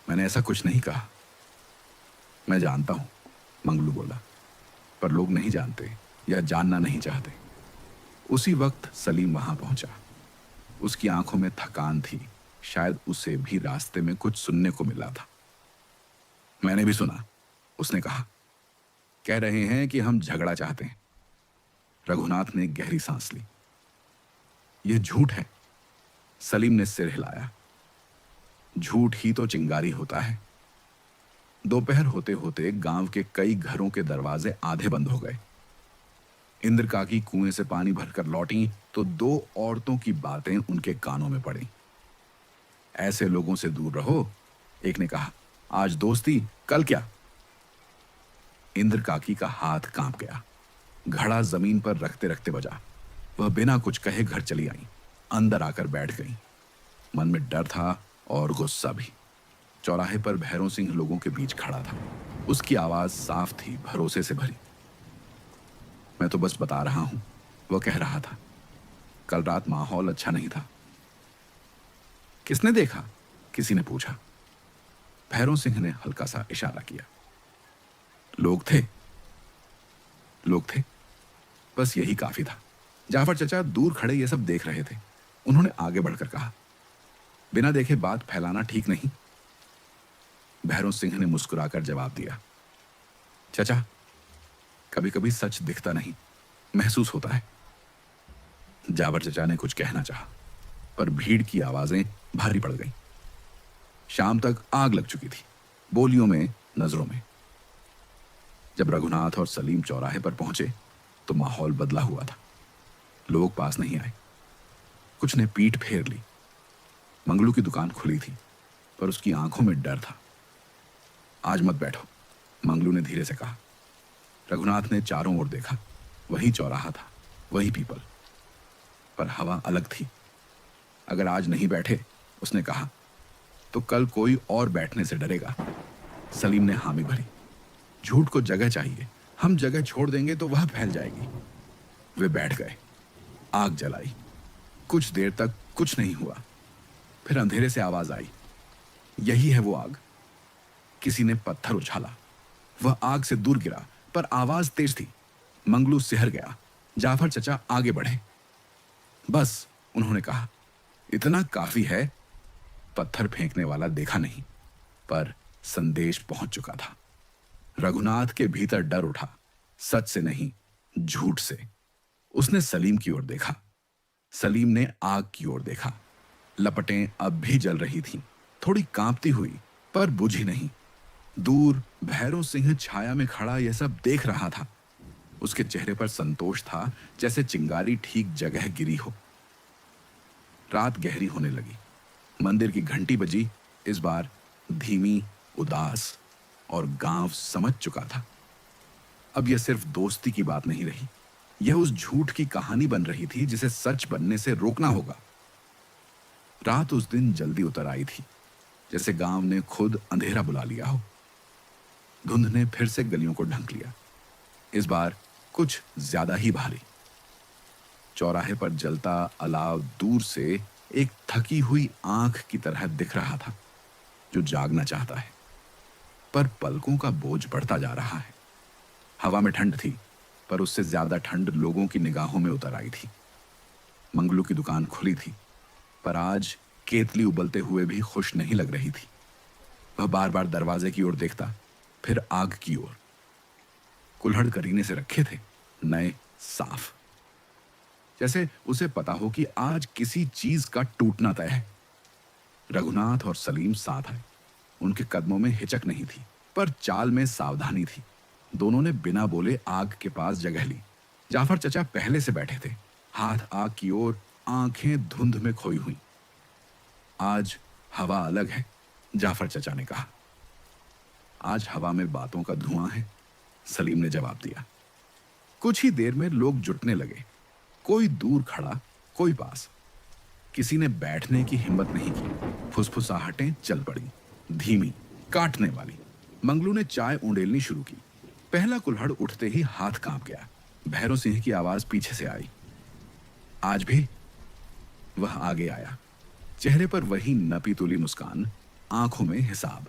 मैंने ऐसा कुछ नहीं कहा। मैं जानता हूं, मंगलू बोला, पर लोग नहीं जानते या जानना नहीं चाहते। उसी वक्त सलीम वहां पहुंचा। उसकी आंखों में थकान थी, शायद उसे भी रास्ते में कुछ सुनने को मिला था। मैंने भी सुना, उसने कहा। कह रहे हैं कि हम झगड़ा चाहते हैं। रघुनाथ ने गहरी सांस ली। यह झूठ है। सलीम ने सिर हिलाया। झूठ ही तो चिंगारी होता है। दोपहर होते होते गांव के कई घरों के दरवाजे आधे बंद हो गए। इंद्र काकी कुएं से पानी भरकर लौटी तो दो औरतों की बातें उनके कानों में पड़ी। ऐसे लोगों से दूर रहो, एक ने कहा। आज दोस्ती, कल क्या? इंद्र काकी का हाथ कांप गया। घड़ा जमीन पर रखते रखते बजा। वह बिना कुछ कहे घर चली आई। अंदर आकर बैठ गई। मन में डर था और गुस्सा भी। चौराहे पर भैरव सिंह लोगों के बीच खड़ा था। उसकी आवाज साफ थी, भरोसे से भरी। मैं तो बस बता रहा हूं, वह कह रहा था। कल रात माहौल अच्छा नहीं था। किसने देखा? किसी ने पूछा। भैरव सिंह ने हल्का सा इशारा किया। लोग थे। लोग थे, बस यही काफी था। जाफर चचा दूर खड़े ये सब देख रहे थे। उन्होंने आगे बढ़कर कहा, बिना देखे बात फैलाना ठीक नहीं। भैरव सिंह ने मुस्कुराकर जवाब दिया, चचा, कभी कभी सच दिखता नहीं, महसूस होता है। जावर चचा ने कुछ कहना चाहा, पर भीड़ की आवाजें भारी पड़ गईं। शाम तक आग लग चुकी थी, बोलियों में, नजरों में। जब रघुनाथ और सलीम चौराहे पर पहुंचे तो माहौल बदला हुआ था। लोग पास नहीं आए। कुछ ने पीठ फेर ली। मंगलू की दुकान खुली थी, पर उसकी आंखों में डर था। आज मत बैठो, मंगलू ने धीरे से कहा। रघुनाथ ने चारों ओर देखा। वही चौराहा था, वही पीपल, पर हवा अलग थी। अगर आज नहीं बैठे, उसने कहा, तो कल कोई और बैठने से डरेगा। सलीम ने हामी भरी। झूठ को जगह चाहिए। हम जगह छोड़ देंगे तो वह फैल जाएगी। वे बैठ गए। आग जलाई। कुछ देर तक कुछ नहीं हुआ। फिर अंधेरे से आवाज आई, यही है वो आग। किसी ने पत्थर उछाला। वह आग से दूर गिरा, पर आवाज तेज थी। मंगलू सिहर गया। जाफर चचा आगे बढ़े। बस, उन्होंने कहा, इतना काफी है। पत्थर फेंकने वाला देखा नहीं, पर संदेश पहुंच चुका था। रघुनाथ के भीतर डर उठा, सच से नहीं, झूठ से। उसने सलीम की ओर देखा। सलीम ने आग की ओर देखा। लपटें अब भी जल रही थीं, थोड़ी कांपती हुई, पर बुझी नहीं। दूर भैरव सिंह छाया में खड़ा यह सब देख रहा था। उसके चेहरे पर संतोष था, जैसे चिंगारी ठीक जगह गिरी हो। रात गहरी होने लगी। मंदिर की घंटी बजी, इस बार धीमी, उदास, और गांव समझ चुका था। अब यह सिर्फ दोस्ती की बात नहीं रही, यह उस झूठ की कहानी बन रही थी जिसे सच बनने से रोकना होगा। रात उस दिन जल्दी उतर आई थी, जैसे गांव ने खुद अंधेरा बुला लिया हो। धुंध ने फिर से गलियों को ढंक लिया, इस बार कुछ ज्यादा ही भारी। चौराहे पर जलता अलाव दूर से एक थकी हुई आंख की तरह दिख रहा था, जो जागना चाहता है। पर पलकों का बोझ बढ़ता जा रहा है। हवा में ठंड थी, पर उससे ज्यादा ठंड लोगों की निगाहों में उतर आई थी। मंगलू की दुकान खुली थी, पर आज केतली उबलते हुए भी खुश नहीं लग रही थी। वह बार बार दरवाजे की ओर देखता, फिर आग की ओर। कुल्हड़ करीने से रखे थे, नए, साफ, जैसे उसे पता हो कि आज किसी चीज का टूटना तय है। रघुनाथ और सलीम साथ आए। उनके कदमों में हिचक नहीं थी, पर चाल में सावधानी थी। दोनों ने बिना बोले आग के पास जगह ली। जाफर चचा पहले से बैठे थे, हाथ आग की ओर, आंखें धुंध में खोई हुई। आज हवा अलग है, जाफर चचा ने कहा। आज हवा में बातों का धुआं है, सलीम ने जवाब दिया। कुछ ही देर में लोग जुटने लगे। कोई दूर खड़ा, कोई पास। किसी ने बैठने की हिम्मत नहीं की। फुसफुसाहटें चल पड़ी, धीमी, काटने वाली। मंगलू ने चाय उंडेलनी शुरू की। पहला कुल्हड़ उठते ही हाथ कांप गया। भैरव सिंह की आवाज पीछे से आई, आज भी? वह आगे आया, चेहरे पर वही नपी तुली मुस्कान, आंखों में हिसाब।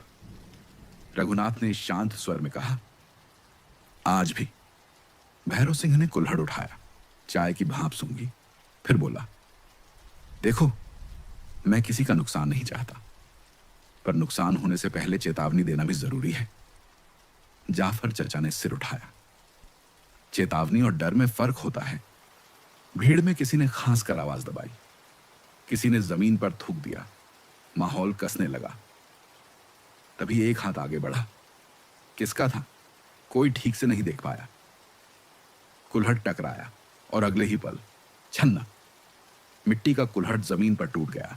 रघुनाथ ने शांत स्वर में कहा, आज भी। भैरव सिंह ने कुल्हड़ उठाया, चाय की भाप सूंघी, फिर बोला, देखो, मैं किसी का नुकसान नहीं चाहता, पर नुकसान होने से पहले चेतावनी देना भी जरूरी है। जाफर चचा ने सिर उठाया। चेतावनी और डर में फर्क होता है। भीड़ में किसी ने खांस कर आवाज दबाई, किसी ने जमीन पर थूक दिया, माहौल कसने लगा। तभी एक हाथ आगे बढ़ा। किसका था? कोई ठीक से नहीं देख पाया। कुल्हड़ टकराया और अगले ही पल छन्ना, मिट्टी का कुल्हड़ जमीन पर टूट गया।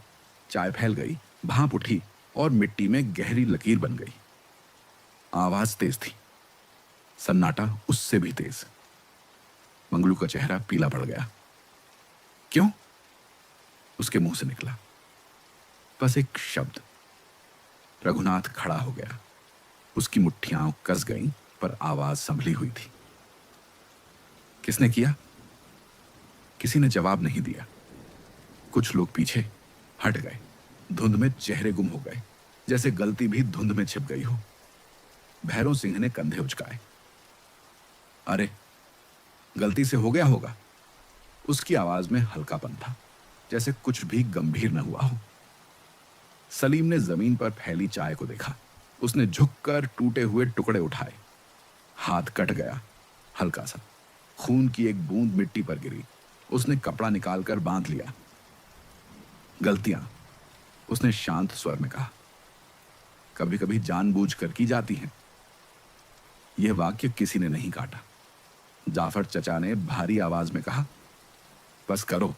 चाय फैल गई, भाप उठी और मिट्टी में गहरी लकीर बन गई। आवाज तेज थी, सन्नाटा उससे भी तेज। मंगलू का चेहरा पीला पड़ गया। क्यों? उसके मुंह से निकला बस एक शब्द। रघुनाथ खड़ा हो गया। उसकी मुट्ठियां कस गईं, पर आवाज संभली हुई थी। किसने किया? किसी ने जवाब नहीं दिया। कुछ लोग पीछे हट गए। धुंध में चेहरे गुम हो गए, जैसे गलती भी धुंध में छिप गई हो। भैरव सिंह ने कंधे उचकाए। अरे, गलती से हो गया होगा। उसकी आवाज में हल्कापन था, जैसे कुछ भी गंभीर न हुआ हो। सलीम ने जमीन पर फैली चाय को देखा। उसने झुककर टूटे हुए टुकड़े उठाए। हाथ कट गया, हल्का सा। खून की एक बूंद मिट्टी पर गिरी। उसने कपड़ा निकालकर बांध लिया। गलतियां, उसने शांत स्वर में कहा, कभी कभी जानबूझकर की जाती हैं। यह वाक्य किसी ने नहीं काटा। जाफर चचा ने भारी आवाज में कहा, बस करो।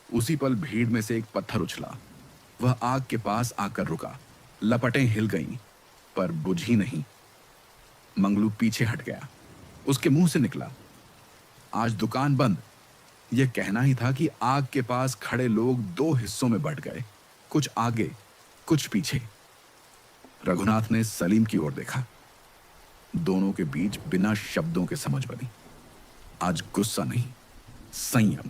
उसी पल भीड़ में से एक पत्थर उछला। वह आग के पास आकर रुका। लपटें हिल गईं, पर बुझी नहीं। मंगलू पीछे हट गया। उसके मुंह से निकला, आज दुकान बंद। यह कहना ही था कि आग के पास खड़े लोग दो हिस्सों में बंट गए, कुछ आगे, कुछ पीछे। रघुनाथ ने सलीम की ओर देखा। दोनों के बीच बिना शब्दों के समझ बनी। आज गुस्सा नहीं, संयम।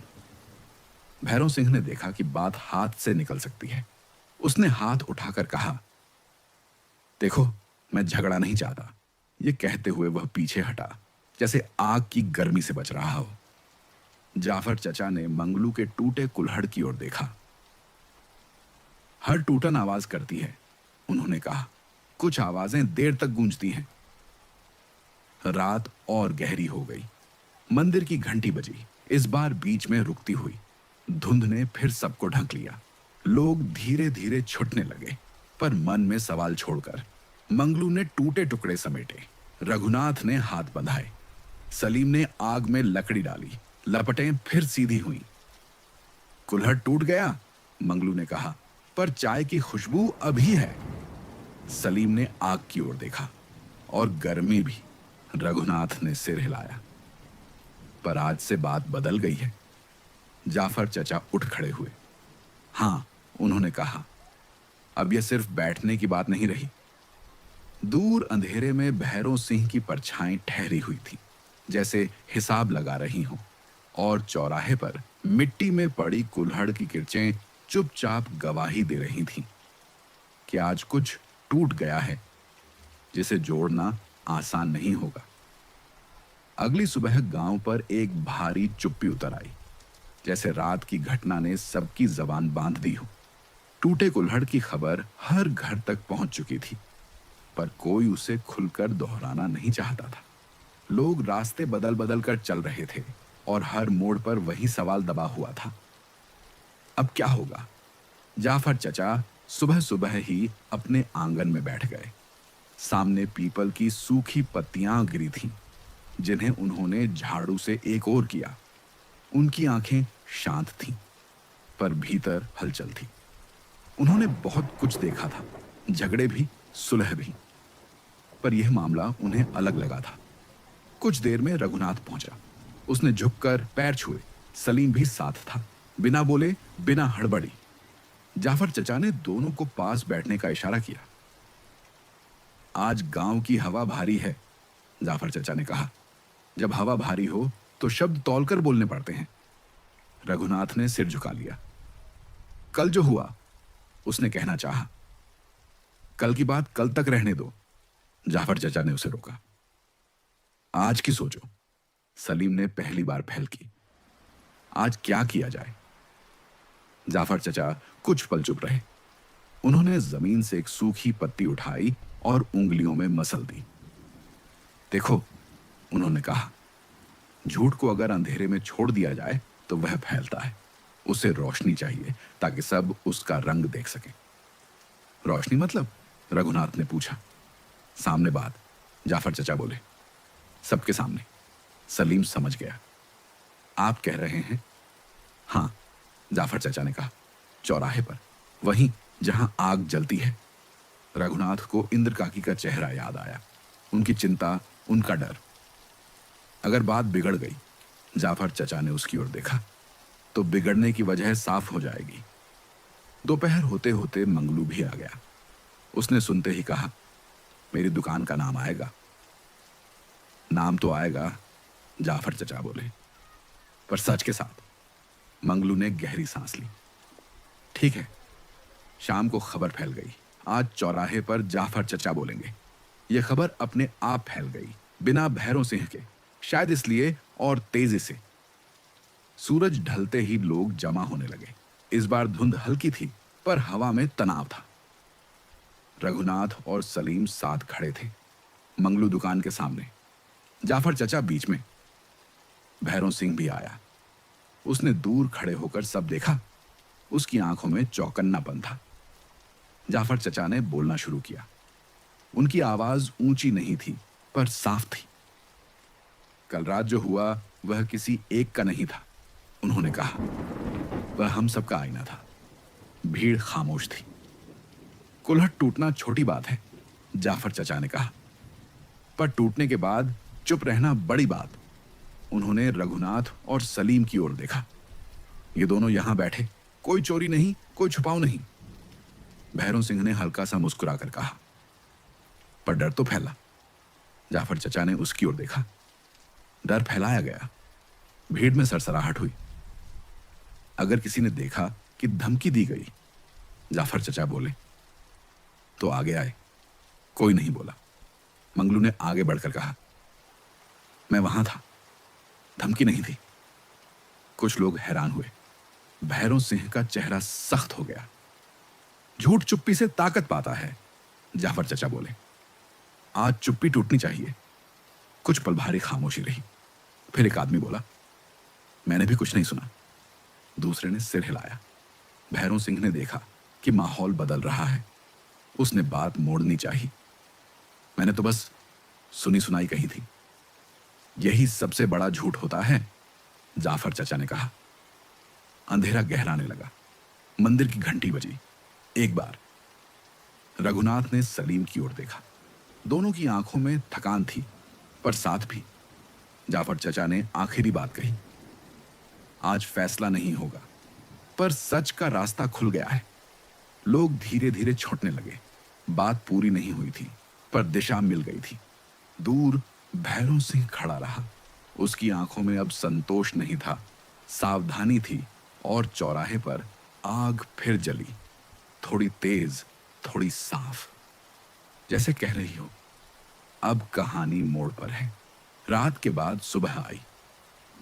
भैरव सिंह ने देखा कि बात हाथ से निकल सकती है। उसने हाथ उठाकर कहा, देखो, मैं झगड़ा नहीं चाहता। यह कहते हुए वह पीछे हटा, जैसे आग की गर्मी से बच रहा हो। जाफर चचा ने मंगलू के टूटे कुल्हड़ की ओर देखा। हर टूटन आवाज करती है, उन्होंने कहा। कुछ आवाजें देर तक गूंजती हैं। रात और गहरी हो गई। मंदिर की घंटी बजी, इस बार बीच में रुकती हुई। धुंध ने फिर सबको ढक लिया। लोग धीरे धीरे छुटने लगे, पर मन में सवाल छोड़कर। मंगलू ने टूटे टुकड़े समेटे। रघुनाथ ने हाथ बंधाए। सलीम ने आग में लकड़ी डाली। लपटें फिर सीधी हुई। कुल्हड़ टूट गया, मंगलू ने कहा, पर चाय की खुशबू अभी है। सलीम ने आग की ओर देखा, और गर्मी भी। रघुनाथ ने सिर हिलाया। पर आज से बात बदल गई है। जाफर चचा उठ खड़े हुए। हां, उन्होंने कहा, अब यह सिर्फ बैठने की बात नहीं रही। दूर अंधेरे में भैरव सिंह की परछाई ठहरी हुई थी, जैसे हिसाब लगा रही हों। और चौराहे पर मिट्टी में पड़ी कुल्हड़ की किरचें चुपचाप गवाही दे रही थीं कि आज कुछ टूट गया है, जिसे जोड़ना आसान नहीं होगा। अगली सुबह गांव पर एक भारी चुप्पी उतर आई, जैसे रात की घटना ने सबकी जबान बांध दी हो। टूटे कुल्हड़ की खबर हर घर तक पहुंच चुकी थी, पर कोई उसे खुलकर दोहराना नहीं चाहता था। लोग रास्ते बदल बदल कर चल रहे थे, और हर मोड़ पर वही सवाल दबा हुआ था, अब क्या होगा? जाफर चचा सुबह सुबह ही अपने आंगन में बैठ गए। सामने पीपल की सूखी पत्तियां गिरी थीं, जिन्हें उन्होंने झाड़ू से एक ओर किया। उनकी आंखें शांत थीं, पर भीतर हलचल थी। उन्होंने बहुत कुछ देखा था, झगड़े भी, सुलह भी, पर यह मामला उन्हें अलग लगा था। कुछ देर में रघुनाथ पहुंचा। उसने झुककर पैर छुए। सलीम भी साथ था। बिना बोले, बिना हड़बड़ी। जाफर चचा ने दोनों को पास बैठने का इशारा किया। आज गांव की हवा भारी है, जाफर चचा ने कहा। जब हवा भारी हो तो शब्द तौलकर बोलने पड़ते हैं। रघुनाथ ने सिर झुका लिया। कल जो हुआ, उसने कहना चाहा। कल की बात कल तक रहने दो, जाफर चचा ने उसे रोका। आज की सोचो, सलीम ने पहली बार पहल की। आज क्या किया जाए? जाफर चचा कुछ पल चुप रहे। उन्होंने जमीन से एक सूखी पत्ती उठाई और उंगलियों में मसल दी। देखो, उन्होंने कहा, झूठ को अगर अंधेरे में छोड़ दिया जाए तो वह फैलता है। उसे रोशनी चाहिए ताकि सब उसका रंग देख सकें। रोशनी मतलब? रघुनाथ ने पूछा। सामने बात, जाफर चचा बोले। सबके सामने। सलीम समझ गया। आप कह रहे हैं? हाँ, जाफर चचा ने कहा। चौराहे पर, वहीं जहां आग जलती है। रघुनाथ को इंद्र काकी का चेहरा याद आया, उनकी चिंता, उनका डर। अगर बात बिगड़ गई, जाफर चचा ने उसकी ओर देखा, तो बिगड़ने की वजह साफ हो जाएगी। दोपहर होते होते मंगलू भी आ गया। उसने सुनते ही कहा, मेरी दुकान का नाम आएगा। नाम तो आएगा, जाफर चचा बोले, पर सच के साथ। मंगलू ने गहरी सांस ली। ठीक है। शाम को खबर फैल गई, आज चौराहे पर जाफर चचा बोलेंगे। यह खबर अपने आप फैल गई, बिना भैरों सिंह के, शायद इसलिए और तेजी से। सूरज ढलते ही लोग जमा होने लगे। इस बार धुंध हल्की थी, पर हवा में तनाव था। रघुनाथ और सलीम साथ खड़े थे, मंगलू दुकान के सामने, जाफर चचा बीच में। भैरों सिंह भी आया। उसने दूर खड़े होकर सब देखा। उसकी आंखों में चौकन्नापन था। जाफर चचा ने बोलना शुरू किया। उनकी आवाज ऊंची नहीं थी, पर साफ थी। कल रात जो हुआ वह किसी एक का नहीं था, उन्होंने कहा। वह हम सबका आईना था। भीड़ खामोश थी। कुल्हड़ टूटना छोटी बात है, जाफर चचा ने कहा, पर टूटने के बाद चुप रहना बड़ी बात। उन्होंने रघुनाथ और सलीम की ओर देखा। ये दोनों यहां बैठे, कोई चोरी नहीं, कोई छुपाव नहीं। भैरों सिंह ने हल्का सा मुस्कुराकर कहा, पर डर तो फैला। जाफर चचा ने उसकी ओर देखा। डर फैलाया गया। भीड़ में सरसराहट हुई। अगर किसी ने देखा कि धमकी दी गई, जाफर चचा बोले, तो आगे आए। कोई नहीं बोला। मंगलू ने आगे बढ़कर कहा, मैं वहां था, धमकी नहीं थी। कुछ लोग हैरान हुए। भैरों सिंह का चेहरा सख्त हो गया। झूठ चुप्पी से ताकत पाता है, जाफर चचा बोले। आज चुप्पी टूटनी चाहिए। कुछ पल भारी खामोशी रही। फिर एक आदमी बोला, मैंने भी कुछ नहीं सुना। दूसरे ने सिर हिलाया। भैरों सिंह ने देखा कि माहौल बदल रहा है। उसने बात मोड़नी चाहिए। मैंने तो बस सुनी सुनाई कही थी। यही सबसे बड़ा झूठ होता है, जाफर चचा ने कहा। अंधेरा गहराने लगा। मंदिर की घंटी बजी। एक बार। रघुनाथ ने सलीम की ओर देखा। दोनों की आंखों में थकान थी, पर साथ भी। जाफर चचा ने आखिरी बात कही, आज फैसला नहीं होगा, पर सच का रास्ता खुल गया है। लोग धीरे धीरे छूटने लगे। बात पूरी नहीं हुई थी, पर दिशा मिल गई थी। दूर भैरों सिंह खड़ा रहा। उसकी आंखों में अब संतोष नहीं था, सावधानी थी। और चौराहे पर आग फिर जली, थोड़ी तेज, थोड़ी साफ, जैसे कह रही हो, अब कहानी मोड़ पर है। रात के बाद सुबह आई,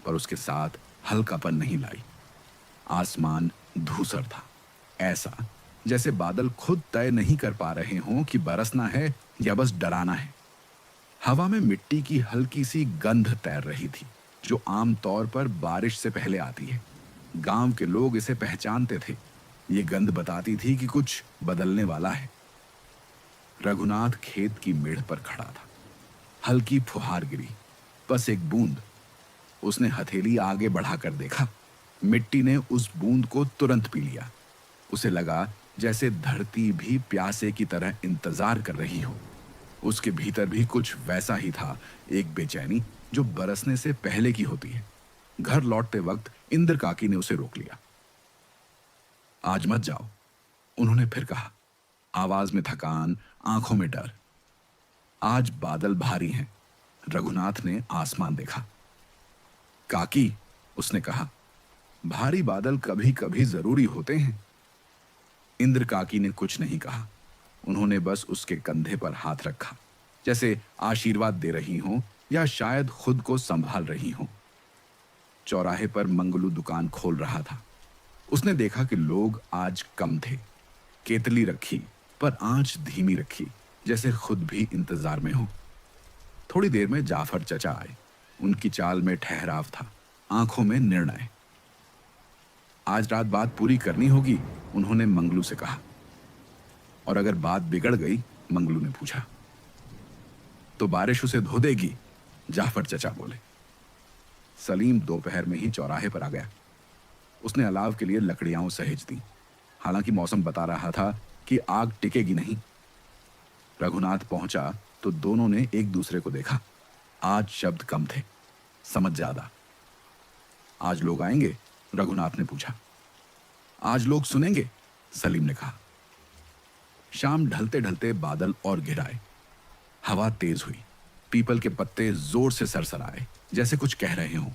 पर उसके साथ हल्कापन नहीं लाई। आसमान धूसर था, ऐसा जैसे बादल खुद तय नहीं कर पा रहे हों कि बरसना है या बस डराना है। हवा में मिट्टी की हल्की सी गंध तैर रही थी, जो आमतौर पर बारिश से पहले आती है। गांव के लोग इसे पहचानते थे। ये गंध बताती थी कि कुछ बदलने वाला है। रघुनाथ खेत की मेड़ पर खड़ा था। हल्की फुहार गिरी, बस एक बूंद। उसने हथेली आगे बढ़ाकर देखा। मिट्टी ने उस बूंद को तुरंत पी लिया। उसे लगा जैसे धरती भी प्यासे की तरह इंतजार कर रही हो। उसके भीतर भी कुछ वैसा ही था, एक बेचैनी जो बरसने से पहले की होती है। घर लौटते वक्त इंद्र काकी ने उसे रोक लिया। आज मत जाओ, उन्होंने फिर कहा, आवाज में थकान, आंखों में डर। आज बादल भारी हैं। रघुनाथ ने आसमान देखा। काकी, उसने कहा, भारी बादल कभी कभी जरूरी होते हैं। इंद्र काकी ने कुछ नहीं कहा। उन्होंने बस उसके कंधे पर हाथ रखा, जैसे आशीर्वाद दे रही हो या शायद खुद को संभाल रही हो। चौराहे पर मंगलू दुकान खोल रहा था। उसने देखा कि लोग आज कम थे। केतली रखी, पर आंच धीमी रखी, जैसे खुद भी इंतजार में हो। थोड़ी देर में जाफर चचा आए। उनकी चाल में ठहराव था, आंखों में निर्णय। आज रात बात पूरी करनी होगी, उन्होंने मंगलू से कहा। और अगर बात बिगड़ गई, मंगलू ने पूछा, तो बारिश उसे धो देगी, जाफर चचा बोले। सलीम दोपहर में ही चौराहे पर आ गया। उसने अलाव के लिए लकड़ियां सहेज दी। हालांकि मौसम बता रहा था कि आग टिकेगी नहीं। रघुनाथ पहुंचा तो दोनों ने एक दूसरे को देखा। आज शब्द कम थे, समझ ज्यादा। आज लोग आएंगे? रघुनाथ ने पूछा। आज लोग सुनेंगे, सलीम ने कहा। शाम ढलते ढलते बादल और घिराए। हवा तेज हुई। पीपल के पत्ते जोर से सरसराए, जैसे कुछ कह रहे हों।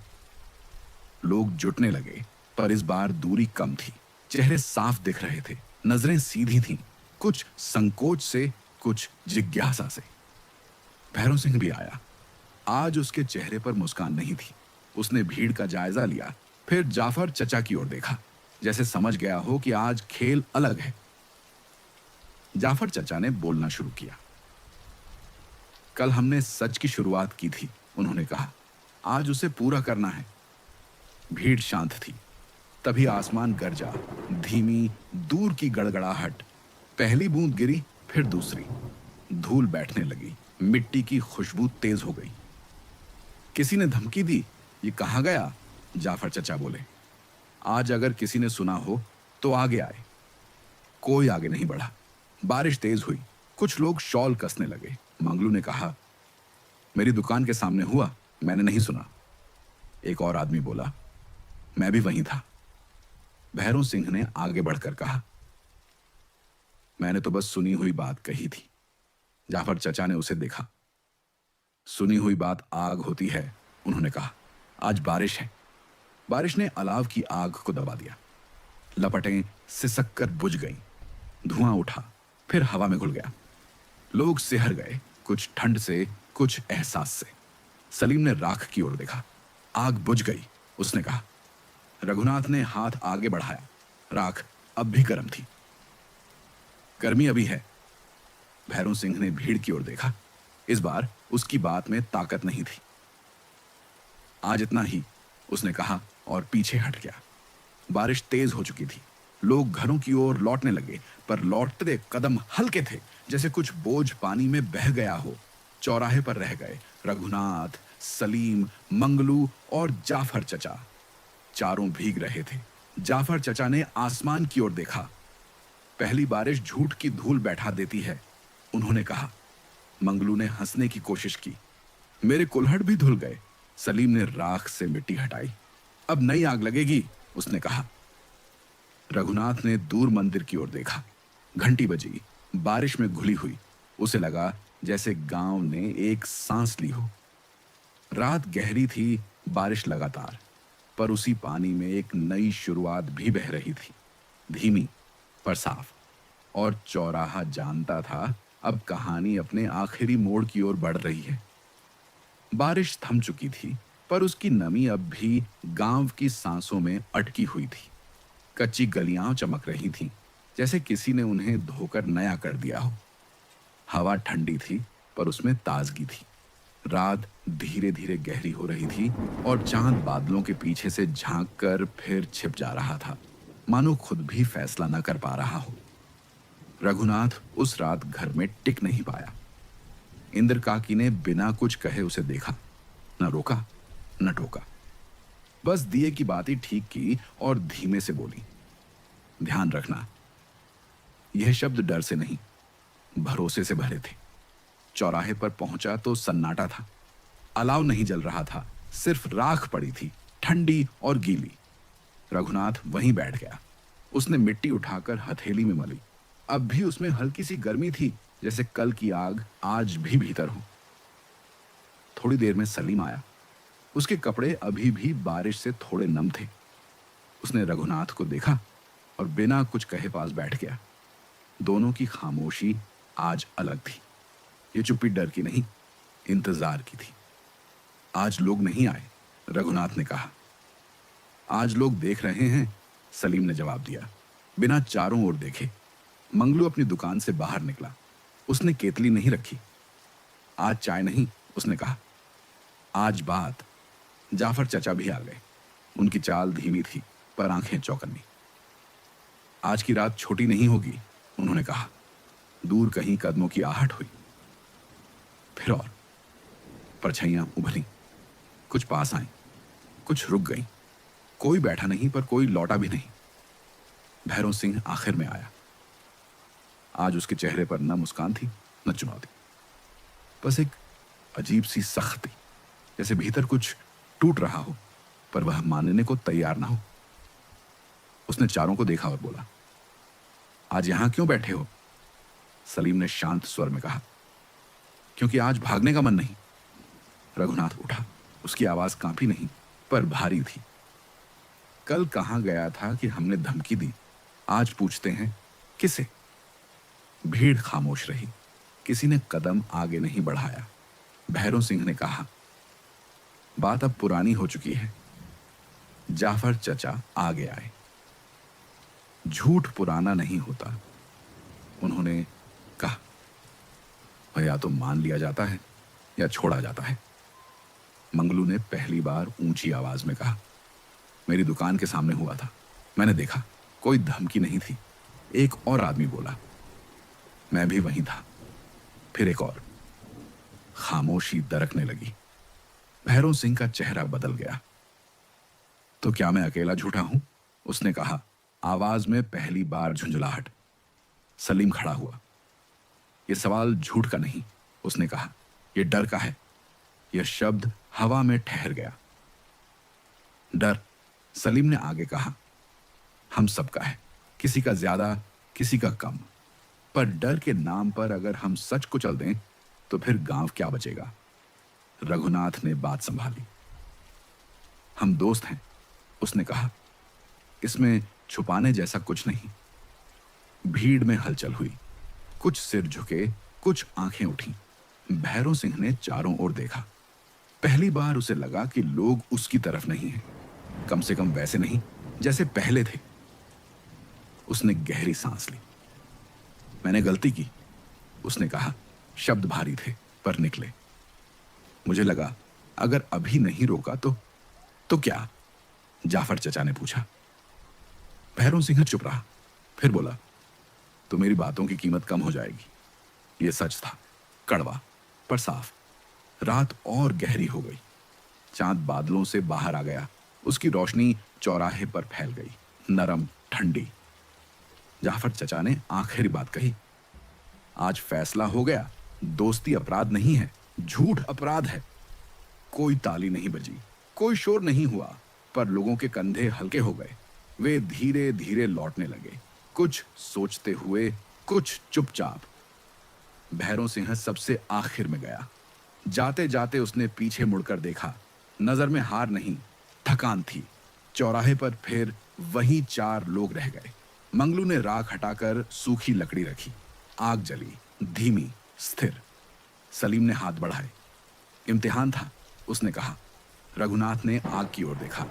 लोग जुटने लगे, पर इस बार दूरी कम थी। चेहरे साफ दिख रहे थे, नजरें सीधी थीं, कुछ संकोच से, कुछ जिज्ञासा से। भैरव सिंह भी आया। आज उसके चेहरे पर मुस्कान नहीं थी। उसने भीड़ का जायजा लिया, फिर जाफर चचा की ओर देखा, जैसे समझ गया हो कि आज खेल अलग है। जाफर चचा ने बोलना शुरू किया। कल हमने सच की शुरुआत की थी, उन्होंने कहा। आज उसे पूरा करना है। भीड़ शांत थी। तभी आसमान गरजा, धीमी, दूर की गड़गड़ाहट। पहली बूंद गिरी, फिर दूसरी। धूल बैठने लगी, मिट्टी की खुशबू तेज हो गई। किसी ने धमकी दी, ये कहाँ गया? जाफर चचा बोले। आज अगर किसी ने सुना हो तो आगे आए। कोई आगे नहीं बढ़ा। बारिश तेज हुई। कुछ लोग शॉल कसने लगे। मंगलू ने कहा, मेरी दुकान के सामने हुआ, मैंने नहीं सुना। एक और आदमी बोला, मैं भी वहीं था। भैरव सिंह ने आगे बढ़कर कहा, मैंने तो बस सुनी हुई बात कही थी। जाफर चचा ने उसे देखा। सुनी हुई बात आग होती है, उन्होंने कहा। आज बारिश है। बारिश ने अलाव की आग को दबा दिया। लपटें सिसक कर बुझ गईं। धुआं उठा, फिर हवा में घुल गया। लोग सिहर गए, कुछ ठंड से, कुछ एहसास से। सलीम ने राख की ओर देखा। आग बुझ गई, उसने कहा। रघुनाथ ने हाथ आगे बढ़ाया। राख अब भी गर्म थी। गर्मी अभी है। भैरव सिंह ने भीड़ की ओर देखा। इस बार उसकी बात में ताकत नहीं थी। आज इतना ही, उसने कहा और पीछे हट गया। बारिश तेज हो चुकी थी। लोग घरों की ओर लौटने लगे, पर लौटते कदम हल्के थे, जैसे कुछ बोझ पानी में बह गया हो। चौराहे पर रह गए रघुनाथ, सलीम, मंगलू और जाफर चचा। चारों भीग रहे थे। जाफर चचा ने आसमान की ओर देखा। पहली बारिश झूठ की धूल बैठा देती है, उन्होंने कहा। मंगलू ने हंसने की कोशिश की। मेरे कुल्हड़ भी धुल गए। सलीम ने राख से मिट्टी हटाई। अब नई आग लगेगी, उसने कहा। रघुनाथ ने दूर मंदिर की ओर देखा। घंटी बजी, बारिश में घुली हुई। उसे लगा जैसे गांव ने एक सांस ली हो। रात गहरी थी, बारिश लगातार, पर उसी पानी में एक नई शुरुआत भी बह रही थी, धीमी पर साफ। और चौराहा जानता था अब कहानी अपने आखिरी मोड़ की ओर बढ़ रही है। बारिश थम चुकी थी, पर उसकी नमी अब भी गांव की सांसों में अटकी हुई थी। कच्ची गलियां चमक रही थीं, जैसे किसी ने उन्हें धोकर नया कर दिया हो। हवा ठंडी थी, पर उसमें ताजगी थी। रात धीरे धीरे गहरी हो रही थी और चांद बादलों के पीछे से झांक कर फिर छिप जा रहा था, मानो खुद भी फैसला न कर पा रहा हो। रघुनाथ उस रात घर में टिक नहीं पाया। इंद्र काकी ने बिना कुछ कहे उसे देखा, न रोका न टोका। बस दिए की बात ही ठीक की और धीमे से बोली, ध्यान रखना। यह शब्द डर से नहीं, भरोसे से भरे थे। चौराहे पर पहुंचा तो सन्नाटा था। अलाव नहीं जल रहा था, सिर्फ राख पड़ी थी, ठंडी और गीली। रघुनाथ वहीं बैठ गया। उसने मिट्टी उठाकर हथेली में मली। अब भी उसमें हल्की सी गर्मी थी, जैसे कल की आग आज भी भीतर हो। थोड़ी देर में सलीम आया। उसके कपड़े अभी भी बारिश से थोड़े नम थे। उसने रघुनाथ को देखा और बिना कुछ कहे पास बैठ गया। दोनों की खामोशी आज अलग थी। ये चुप्पी डर की नहीं, इंतजार की थी। आज लोग नहीं आए, रघुनाथ ने कहा। आज लोग देख रहे हैं, सलीम ने जवाब दिया, बिना चारों ओर देखे। मंगलू अपनी दुकान से बाहर निकला। उसने केतली नहीं रखी। आज चाय नहीं, उसने कहा। आज बात। जाफर चचा भी आ गए। उनकी चाल धीमी थी पर आंखें चौकन्नी। आज की रात छोटी नहीं होगी, उन्होंने कहा। दूर कहीं कदमों की आहट हुई। फिर और परछाइयां उभरी। कुछ पास आई, कुछ रुक गई। कोई बैठा नहीं पर कोई लौटा भी नहीं। भैरव सिंह आखिर में आया। आज उसके चेहरे पर न मुस्कान थी न चुनौती, बस एक अजीब सी सख्ती, जैसे भीतर कुछ टूट रहा हो पर वह मानने को तैयार ना हो। उसने चारों को देखा और बोला, आज यहां क्यों बैठे हो? सलीम ने शांत स्वर में कहा, क्योंकि आज भागने का मन नहीं। रघुनाथ उठा। उसकी आवाज कांपी नहीं पर भारी थी। कल कहां गया था कि हमने धमकी दी, आज पूछते हैं किसे? भीड़ खामोश रही। किसी ने कदम आगे नहीं बढ़ाया। भैरव सिंह ने कहा, बात अब पुरानी हो चुकी है। जाफर चचा आगे आए। झूठ पुराना नहीं होता, उन्होंने कहा। वह या तो मान लिया जाता है या छोड़ा जाता है। मंगलू ने पहली बार ऊंची आवाज में कहा, मेरी दुकान के सामने हुआ था, मैंने देखा। कोई धमकी नहीं थी। एक और आदमी बोला, मैं भी वहीं था। फिर एक और। खामोशी दरकने लगी। भैरव सिंह का चेहरा बदल गया। तो क्या मैं अकेला झूठा हूं? उसने कहा, आवाज में पहली बार झुंझलाहट। सलीम खड़ा हुआ। यह सवाल झूठ का नहीं, उसने कहा, यह डर का है। यह शब्द हवा में ठहर गया। डर, सलीम ने आगे कहा, हम सबका है, किसी का ज्यादा, किसी का कम। पर डर के नाम पर अगर हम सच को चल दें तो फिर गांव क्या बचेगा? रघुनाथ ने बात संभाली। हम दोस्त हैं, उसने कहा। इसमें छुपाने जैसा कुछ नहीं। भीड़ में हलचल हुई। कुछ सिर झुके, कुछ आंखें उठी। भैरव सिंह ने चारों ओर देखा। पहली बार उसे लगा कि लोग उसकी तरफ नहीं हैं, कम से कम वैसे नहीं जैसे पहले थे। उसने गहरी सांस ली। मैंने गलती की, उसने कहा। शब्द भारी थे पर निकले। मुझे लगा अगर अभी नहीं रोका तो क्या? जाफर चचा ने पूछा। भैरव सिंह चुप रहा। फिर बोला, तो मेरी बातों की कीमत कम हो जाएगी। यह सच था, कड़वा पर साफ। रात और गहरी हो गई। चांद बादलों से बाहर आ गया। उसकी रोशनी चौराहे पर फैल गई, नरम, ठंडी। जाफर चचा ने आखिरी बात कही, आज फैसला हो गया। दोस्ती अपराध नहीं है, झूठ अपराध है। कोई ताली नहीं बजी, कोई शोर नहीं हुआ, पर लोगों के कंधे हल्के हो गए। वे धीरे धीरे लौटने लगे, कुछ सोचते हुए, कुछ चुपचाप। भैरव सिंह सबसे आखिर में गया। जाते जाते उसने पीछे मुड़कर देखा। नजर में हार नहीं, थकान थी। चौराहे पर फिर वही 4 लोग रह गए। मंगलू ने राख हटाकर सूखी लकड़ी रखी। आग जली, धीमी, स्थिर। सलीम ने हाथ बढ़ाए। इम्तिहान था, उसने कहा। रघुनाथ ने आग की ओर देखा।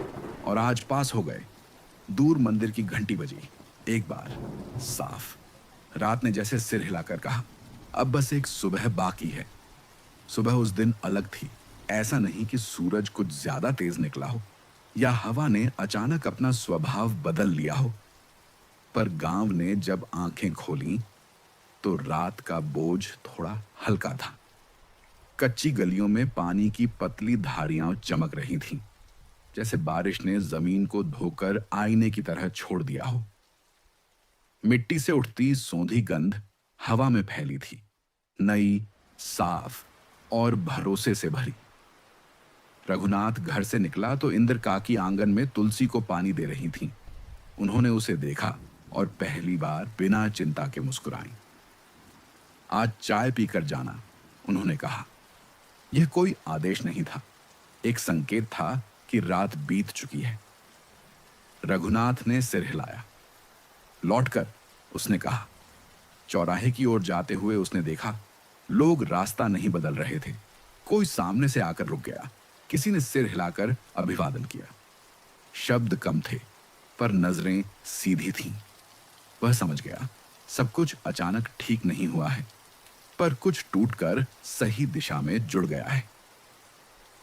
और आज पास हो गए। दूर मंदिर की घंटी बजी। एक बार, साफ। रात ने जैसे सिर हिलाकर कहा, अब बस एक सुबह बाकी है। सुबह उस दिन अलग थी। ऐसा नहीं कि सूरज कुछ ज्यादा तेज निकला हो या हवा ने अचानक अपना स्वभाव बदल लिया हो, पर गांव ने जब आंखें खोली तो रात का बोझ थोड़ा हल्का था। कच्ची गलियों में पानी की पतली धारियां चमक रही थीं, जैसे बारिश ने जमीन को धोकर आईने की तरह छोड़ दिया हो। मिट्टी से उठती सोंधी गंध हवा में फैली थी, नई, साफ और भरोसे से भरी। रघुनाथ घर से निकला तो इंद्र काकी आंगन में तुलसी को पानी दे रही थीं। उन्होंने उसे देखा और पहली बार बिना चिंता के मुस्कुराई। आज चाय पीकर जाना, उन्होंने कहा। यह कोई आदेश नहीं था, एक संकेत था कि रात बीत चुकी है। रघुनाथ ने सिर हिलाया। लौटकर उसने कहा। चौराहे की ओर जाते हुए उसने देखा, लोग रास्ता नहीं बदल रहे थे। कोई सामने से आकर रुक गया। किसी ने सिर हिलाकर अभिवादन किया। शब्द कम थे, पर नजरें सीधी थीं। वह समझ गया, सब कुछ अचानक ठीक नहीं हुआ है, पर कुछ टूटकर सही दिशा में जुड़ गया है।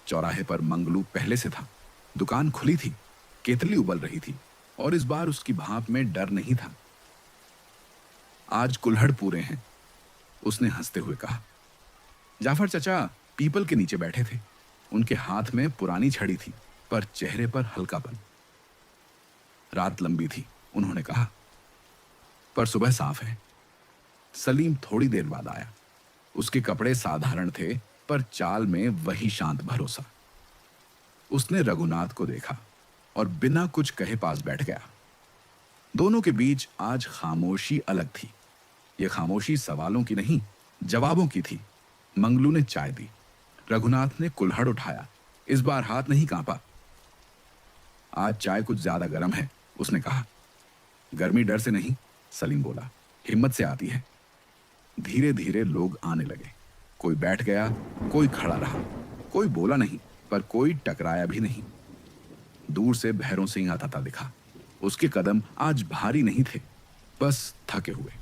चौराहे पर मंगलू पहले से था। दुकान खुली थी, केतली उबल रही थी, और इस बार उसकी भाप में डर नहीं था। आज कुल्हड़ पूरे हैं, उसने हंसते हुए कहा। जाफर चचा पीपल के नीचे बैठे थे। उनके हाथ में पुरानी छड़ी थी, पर चेहरे पर हल्कापन। रात लंबी थी, उन्होंने कहा, पर सुबह साफ है। सलीम थोड़ी देर बाद आया। उसके कपड़े साधारण थे, पर चाल में वही शांत भरोसा। उसने रघुनाथ को देखा और बिना कुछ कहे पास बैठ गया। दोनों के बीच आज खामोशी अलग थी। यह खामोशी सवालों की नहीं, जवाबों की थी। मंगलू ने चाय दी। रघुनाथ ने कुल्हड़ उठाया। इस बार हाथ नहीं कांपा। आज चाय कुछ ज्यादा गर्म है, उसने कहा। गर्मी डर से नहीं, सलीम बोला, हिम्मत से आती है। धीरे धीरे लोग आने लगे। कोई बैठ गया, कोई खड़ा रहा। कोई बोला नहीं, पर कोई टकराया भी नहीं। दूर से भैरों सिंह आता था दिखा। उसके कदम आज भारी नहीं थे, बस थके हुए।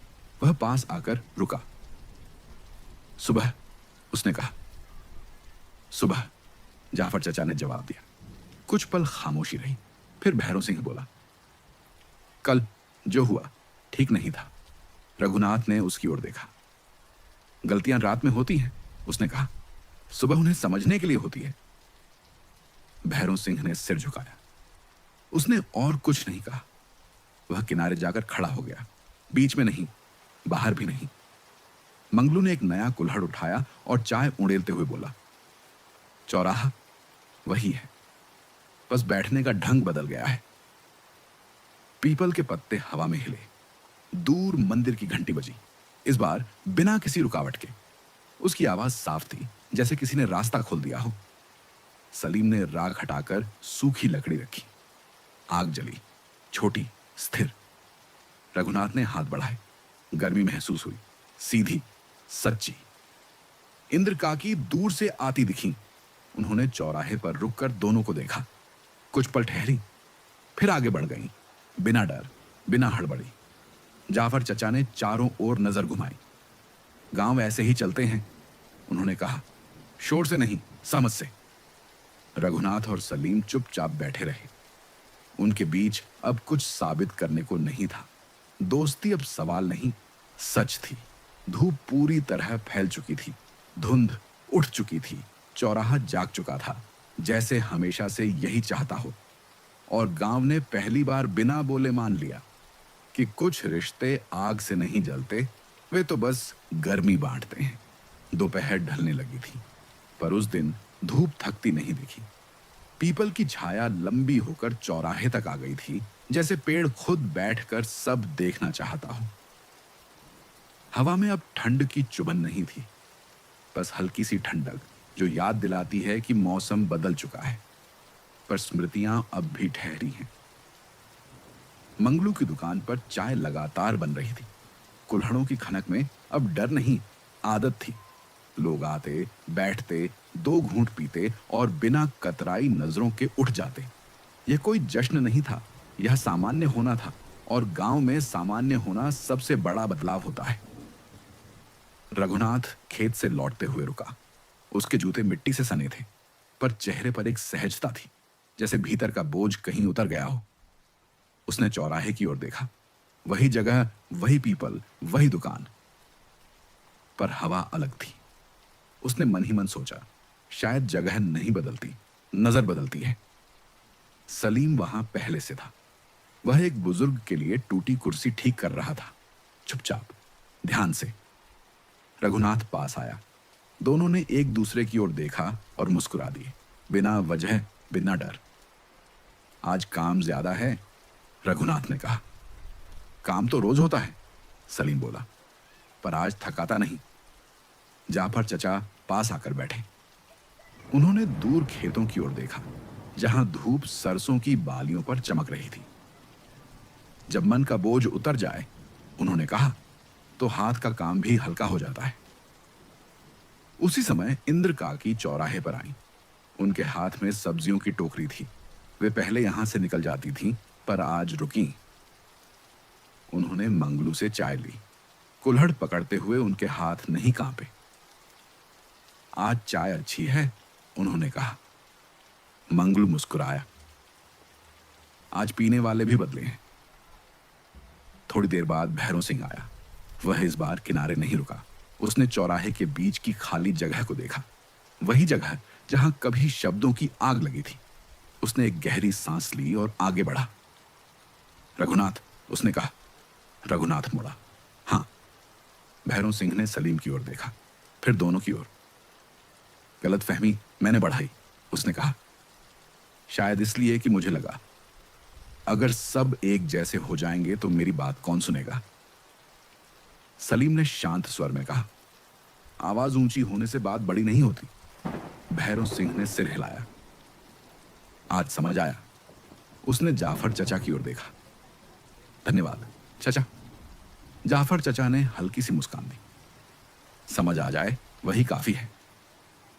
वह पास आकर रुका। सुबह, उसने कहा। सुबह, जाफर चचा ने जवाब दिया। कुछ पल खामोशी रही, फिर भैरों सिंह बोला। कल जो हुआ ठीक नहीं था। रघुनाथ ने उसकी ओर देखा। गलतियां रात में होती हैं, उसने कहा, सुबह उन्हें समझने के लिए होती है। भैरों सिंह ने सिर झुकाया। उसने और कुछ नहीं कहा। वह किनारे जाकर खड़ा हो गया, बीच में नहीं, बाहर भी नहीं। मंगलू ने एक नया कुल्हड़ उठाया और चाय उड़ेलते हुए बोला, चौराहा वही है, बस बैठने का ढंग बदल गया है। पीपल के पत्ते हवा में हिले। दूर मंदिर की घंटी बजी, इस बार बिना किसी रुकावट के। उसकी आवाज साफ थी, जैसे किसी ने रास्ता खोल दिया हो। सलीम ने राख हटाकर सूखी लकड़ी रखी। आग जली, छोटी, स्थिर। रघुनाथ ने हाथ बढ़ाए। गर्मी महसूस हुई, सीधी, सच्ची। इंद्र काकी दूर से आती दिखी। उन्होंने चौराहे पर रुककर दोनों को देखा। कुछ पल ठहरी, फिर आगे बढ़ गईं, बिना डर, बिना हड़बड़ी। जाफर चचा ने चारों ओर नजर घुमाई। गांव ऐसे ही चलते हैं, उन्होंने कहा, शोर से नहीं, समझ से। रघुनाथ और सलीम चुपचाप बैठे रहे। उनके बीच अब कुछ साबित करने को नहीं था। दोस्ती अब सवाल नहीं, सच थी। धूप पूरी तरह फैल चुकी थी। धुंध उठ चुकी थी। चौराहा जाग चुका था, जैसे हमेशा से यही चाहता हो। और गांव ने पहली बार बिना बोले मान लिया कि कुछ रिश्ते आग से नहीं जलते, वे तो बस गर्मी बांटते हैं। दोपहर ढलने लगी थी, पर उस दिन धूप थकती नहीं दिखी। पीपल की छाया लंबी होकर चौराहे तक आ गई थी, जैसे पेड़ खुद बैठकर सब देखना चाहता हो। हवा में अब ठंड की चुभन नहीं थी, बस हल्की सी ठंडक जो याद दिलाती है कि मौसम बदल चुका है, पर स्मृतियां अब भी ठहरी हैं। मंगलू की दुकान पर चाय लगातार बन रही थी। कुल्हड़ों की खनक में अब डर नहीं, आदत थी। लोग आते, बैठते, दो घूंट पीते और बिना कतराई नजरों के उठ जाते। यह कोई जश्न नहीं था, यह सामान्य होना था, और गांव में सामान्य होना सबसे बड़ा बदलाव होता है। रघुनाथ खेत से लौटते हुए रुका। उसके जूते मिट्टी से सने थे, पर चेहरे पर एक सहजता थी, जैसे भीतर का बोझ कहीं उतर गया हो। उसने चौराहे की ओर देखा। वही जगह, वही पीपल, वही दुकान, पर हवा अलग थी। उसने मन ही मन सोचा, शायद जगह नहीं बदलती, नजर बदलती है। सलीम वहां पहले से था। वह एक बुजुर्ग के लिए टूटी कुर्सी ठीक कर रहा था, चुपचाप, ध्यान से। रघुनाथ पास आया। दोनों ने एक दूसरे की ओर देखा और मुस्कुरा दिए, बिना वजह, बिना डर। आज काम ज्यादा है, रघुनाथ ने कहा। काम तो रोज होता है, सलीम बोला, पर आज थकाता नहीं, जाफर चचा पास आकर बैठे। उन्होंने दूर खेतों की ओर देखा, जहां धूप सरसों की बालियों पर चमक रही थी। जब मन का बोझ उतर जाए, उन्होंने कहा, तो हाथ का काम भी हल्का हो जाता है। उसी समय इंद्र काकी चौराहे पर आई। उनके हाथ में सब्जियों की टोकरी थी। वे पहले यहां से निकल जाती थीं, पर आज रुकी। उन्होंने मंगलू से चाय ली। कुल्हड़ पकड़ते हुए उनके हाथ नहीं कांपे। आज चाय अच्छी है, उन्होंने कहा। मंगलू मुस्कुराया। आज पीने वाले भी बदले हैं। थोड़ी देर बाद भैरव सिंह आया। वह इस बार किनारे नहीं रुका। उसने चौराहे के बीच की खाली जगह को देखा, वही जगह जहां कभी शब्दों की आग लगी थी। उसने एक गहरी सांस ली और आगे बढ़ा। रघुनाथ, उसने कहा। रघुनाथ मुड़ा। हाँ। भैरव सिंह ने सलीम की ओर देखा, फिर दोनों की ओर। गलतफहमी मैंने बढ़ाई, उसने कहा। शायद इसलिए कि मुझे लगा, अगर सब एक जैसे हो जाएंगे तो मेरी बात कौन सुनेगा। सलीम ने शांत स्वर में कहा, आवाज ऊंची होने से बात बड़ी नहीं होती। भैरव सिंह ने सिर हिलाया। आज समझ आया। उसने जाफर चचा की ओर देखा। धन्यवाद चचा। जाफर चचा ने हल्की सी मुस्कान दी। समझ आ जाए वही काफी है।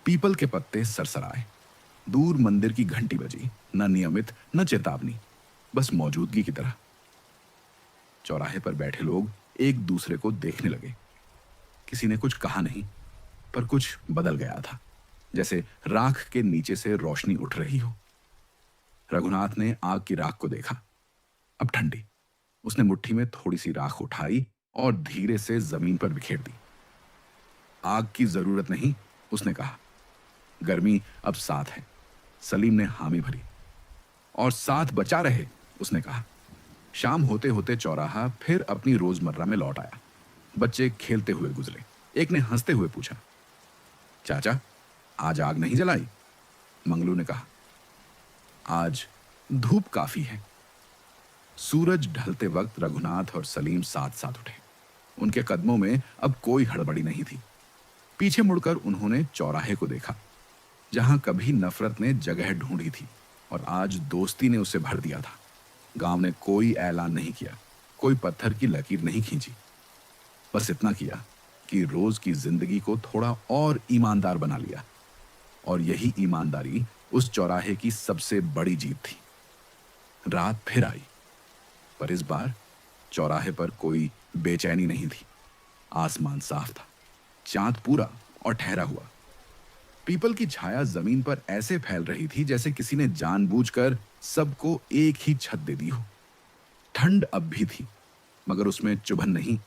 पीपल के पत्ते सरसराए। दूर मंदिर की घंटी बजी, न नियमित न चेतावनी, बस मौजूदगी की तरह। चौराहे पर बैठे लोग एक दूसरे को देखने लगे। किसी ने कुछ कहा नहीं, पर कुछ बदल गया था, जैसे राख के नीचे से रोशनी उठ रही हो। रघुनाथ ने आग की राख को देखा, अब ठंडी। उसने मुट्ठी में थोड़ी सी राख उठाई और धीरे से जमीन पर बिखेर दी। आग की जरूरत नहीं, उसने कहा। गर्मी अब साथ है। सलीम ने हामी भरी। और साथ बचा रहे, उसने कहा। शाम होते होते चौराहा फिर अपनी रोजमर्रा में लौट आया। बच्चे खेलते हुए गुजरे। एक ने हंसते हुए पूछा, चाचा, आज आग नहीं जलाई? मंगलू ने कहा, आज धूप काफी है। सूरज ढलते वक्त रघुनाथ और सलीम साथ साथ उठे। उनके कदमों में अब कोई हड़बड़ी नहीं थी। पीछे मुड़कर उन्होंने चौराहे को देखा, जहां कभी नफरत ने जगह ढूंढी थी और आज दोस्ती ने उसे भर दिया था। गांव ने कोई ऐलान नहीं किया, कोई पत्थर की लकीर नहीं खींची। बस इतना किया कि रोज की जिंदगी को थोड़ा और ईमानदार बना लिया। और यही ईमानदारी उस चौराहे की सबसे बड़ी जीत थी। रात फिर आई, पर इस बार चौराहे पर कोई बेचैनी नहीं थी। आसमान साफ था, चांद पूरा और ठहरा हुआ। पीपल की छाया जमीन पर ऐसे फैल रही थी जैसे किसी ने जानबूझकर सबको एक ही छत दे दी हो। ठंड अब भी थी, मगर उसमें चुभन नहीं,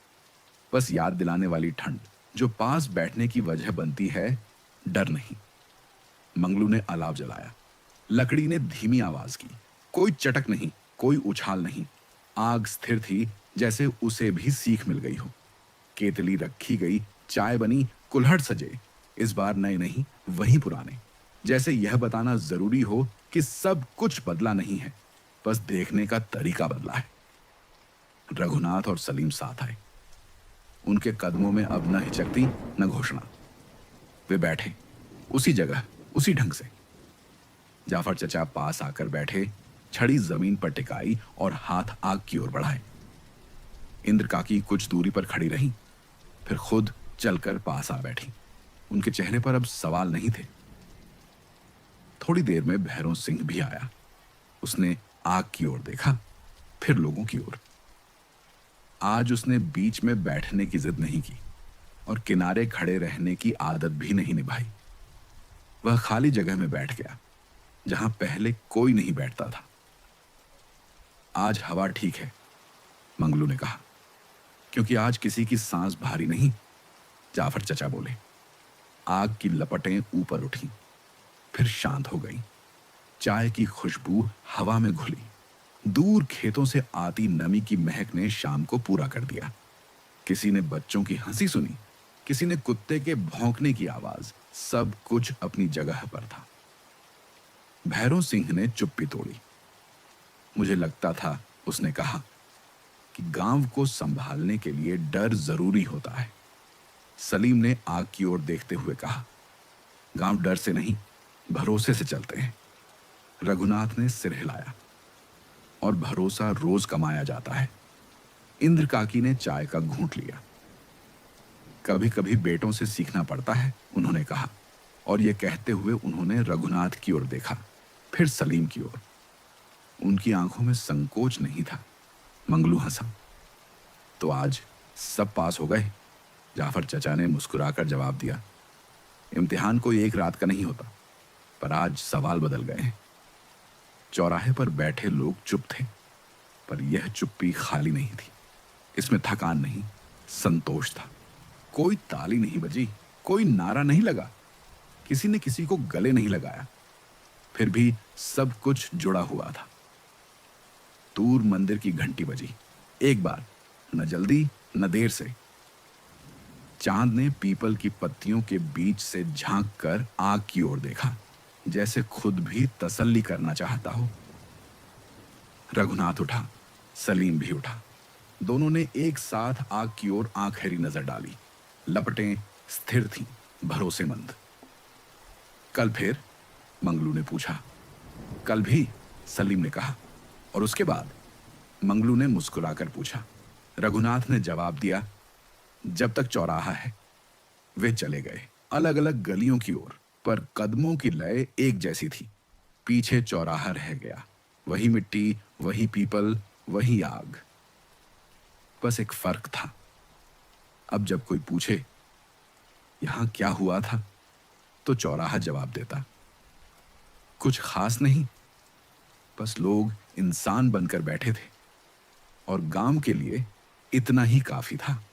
बस याद दिलाने वाली ठंड, जो पास बैठने की वजह बनती है, डर नहीं। मंगलू ने अलाव जलाया। लकड़ी ने धीमी आवाज की। कोई चटक नहीं, कोई उछाल नहीं। आग स्थिर थी, जैसे उसे भी सीख मिल गई हो। केतली रखी गई, चाय बनी, कुल्हड़ सजे, इस बार नए नहीं, वही पुराने। जैसे यह बताना जरूरी हो कि सब कुछ बदला नहीं है, बस देखने का तरीका बदला है। रघुनाथ और सलीम साथ आए। उनके कदमों में अब न हिचकती न घोषणा। वे बैठे उसी जगह, उसी ढंग से। जाफर चचा पास आकर बैठे, छड़ी जमीन पर टिकाई और हाथ आग की ओर बढ़ाए। इंद्र काकी कुछ दूरी पर खड़ी रही, फिर खुद चलकर पास आ बैठी। उनके चेहरे पर अब सवाल नहीं थे। थोड़ी देर में भैरव सिंह भी आया। उसने आग की ओर देखा, फिर लोगों की ओर। आज उसने बीच में बैठने की जिद नहीं की और किनारे खड़े रहने की आदत भी नहीं निभाई। वह खाली जगह में बैठ गया, जहां पहले कोई नहीं बैठता था। आज हवा ठीक है, मंगलू ने कहा, क्योंकि आज किसी की सांस भारी नहीं। जाफर चचा बोले। आग की लपटें ऊपर उठी, फिर शांत हो गई। चाय की खुशबू हवा में घुली। दूर खेतों से आती नमी की महक ने शाम को पूरा कर दिया। किसी ने बच्चों की हंसी सुनी, किसी ने कुत्ते के भौंकने की आवाज। सब कुछ अपनी जगह पर था। भैरव सिंह ने चुप्पी तोड़ी। मुझे लगता था, उसने कहा, कि गांव को संभालने के लिए डर जरूरी होता है। सलीम ने आग की ओर देखते हुए कहा, गांव डर से नहीं, भरोसे से चलते हैं। रघुनाथ ने सिर हिलाया, और भरोसा रोज कमाया जाता है। इंद्र काकी ने चाय का घूंट लिया। कभी कभी बेटों से सीखना पड़ता है, उन्होंने कहा, और यह कहते हुए उन्होंने रघुनाथ की ओर देखा, फिर सलीम की ओर। उनकी आंखों में संकोच नहीं था। मंगलू हंसा। तो आज सब पास हो गए? जाफर चचा ने मुस्कुराकर जवाब दिया, इम्तिहान कोई एक रात का नहीं होता, पर आज सवाल बदल गए हैं। चौराहे पर बैठे लोग चुप थे, पर यह चुप्पी खाली नहीं थी। इसमें थकान नहीं, संतोष था। कोई ताली नहीं बजी, कोई नारा नहीं लगा, किसी ने किसी को गले नहीं लगाया, फिर भी सब कुछ जुड़ा हुआ था। दूर मंदिर की घंटी बजी, एक बार, न जल्दी न देर से। चांद ने पीपल की पत्तियों के बीच से झांक कर आग की ओर देखा, जैसे खुद भी तसल्ली करना चाहता हो। रघुनाथ उठा, सलीम भी उठा। दोनों ने एक साथ आग की ओर आखिरी नजर डाली। लपटें स्थिर थीं, भरोसेमंद। कल फिर? मंगलू ने पूछा। कल भी, सलीम ने कहा। और उसके बाद? मंगलू ने मुस्कुराकर पूछा। रघुनाथ ने जवाब दिया, जब तक चौराहा है। वे चले गए, अलग अलग गलियों की ओर, पर कदमों की लय एक जैसी थी। पीछे चौराहा रह गया, वही मिट्टी, वही पीपल, वही आग। बस एक फर्क था। अब जब कोई पूछे यहां क्या हुआ था, तो चौराहा जवाब देता, कुछ खास नहीं, बस लोग इंसान बनकर बैठे थे, और गांव के लिए इतना ही काफी था।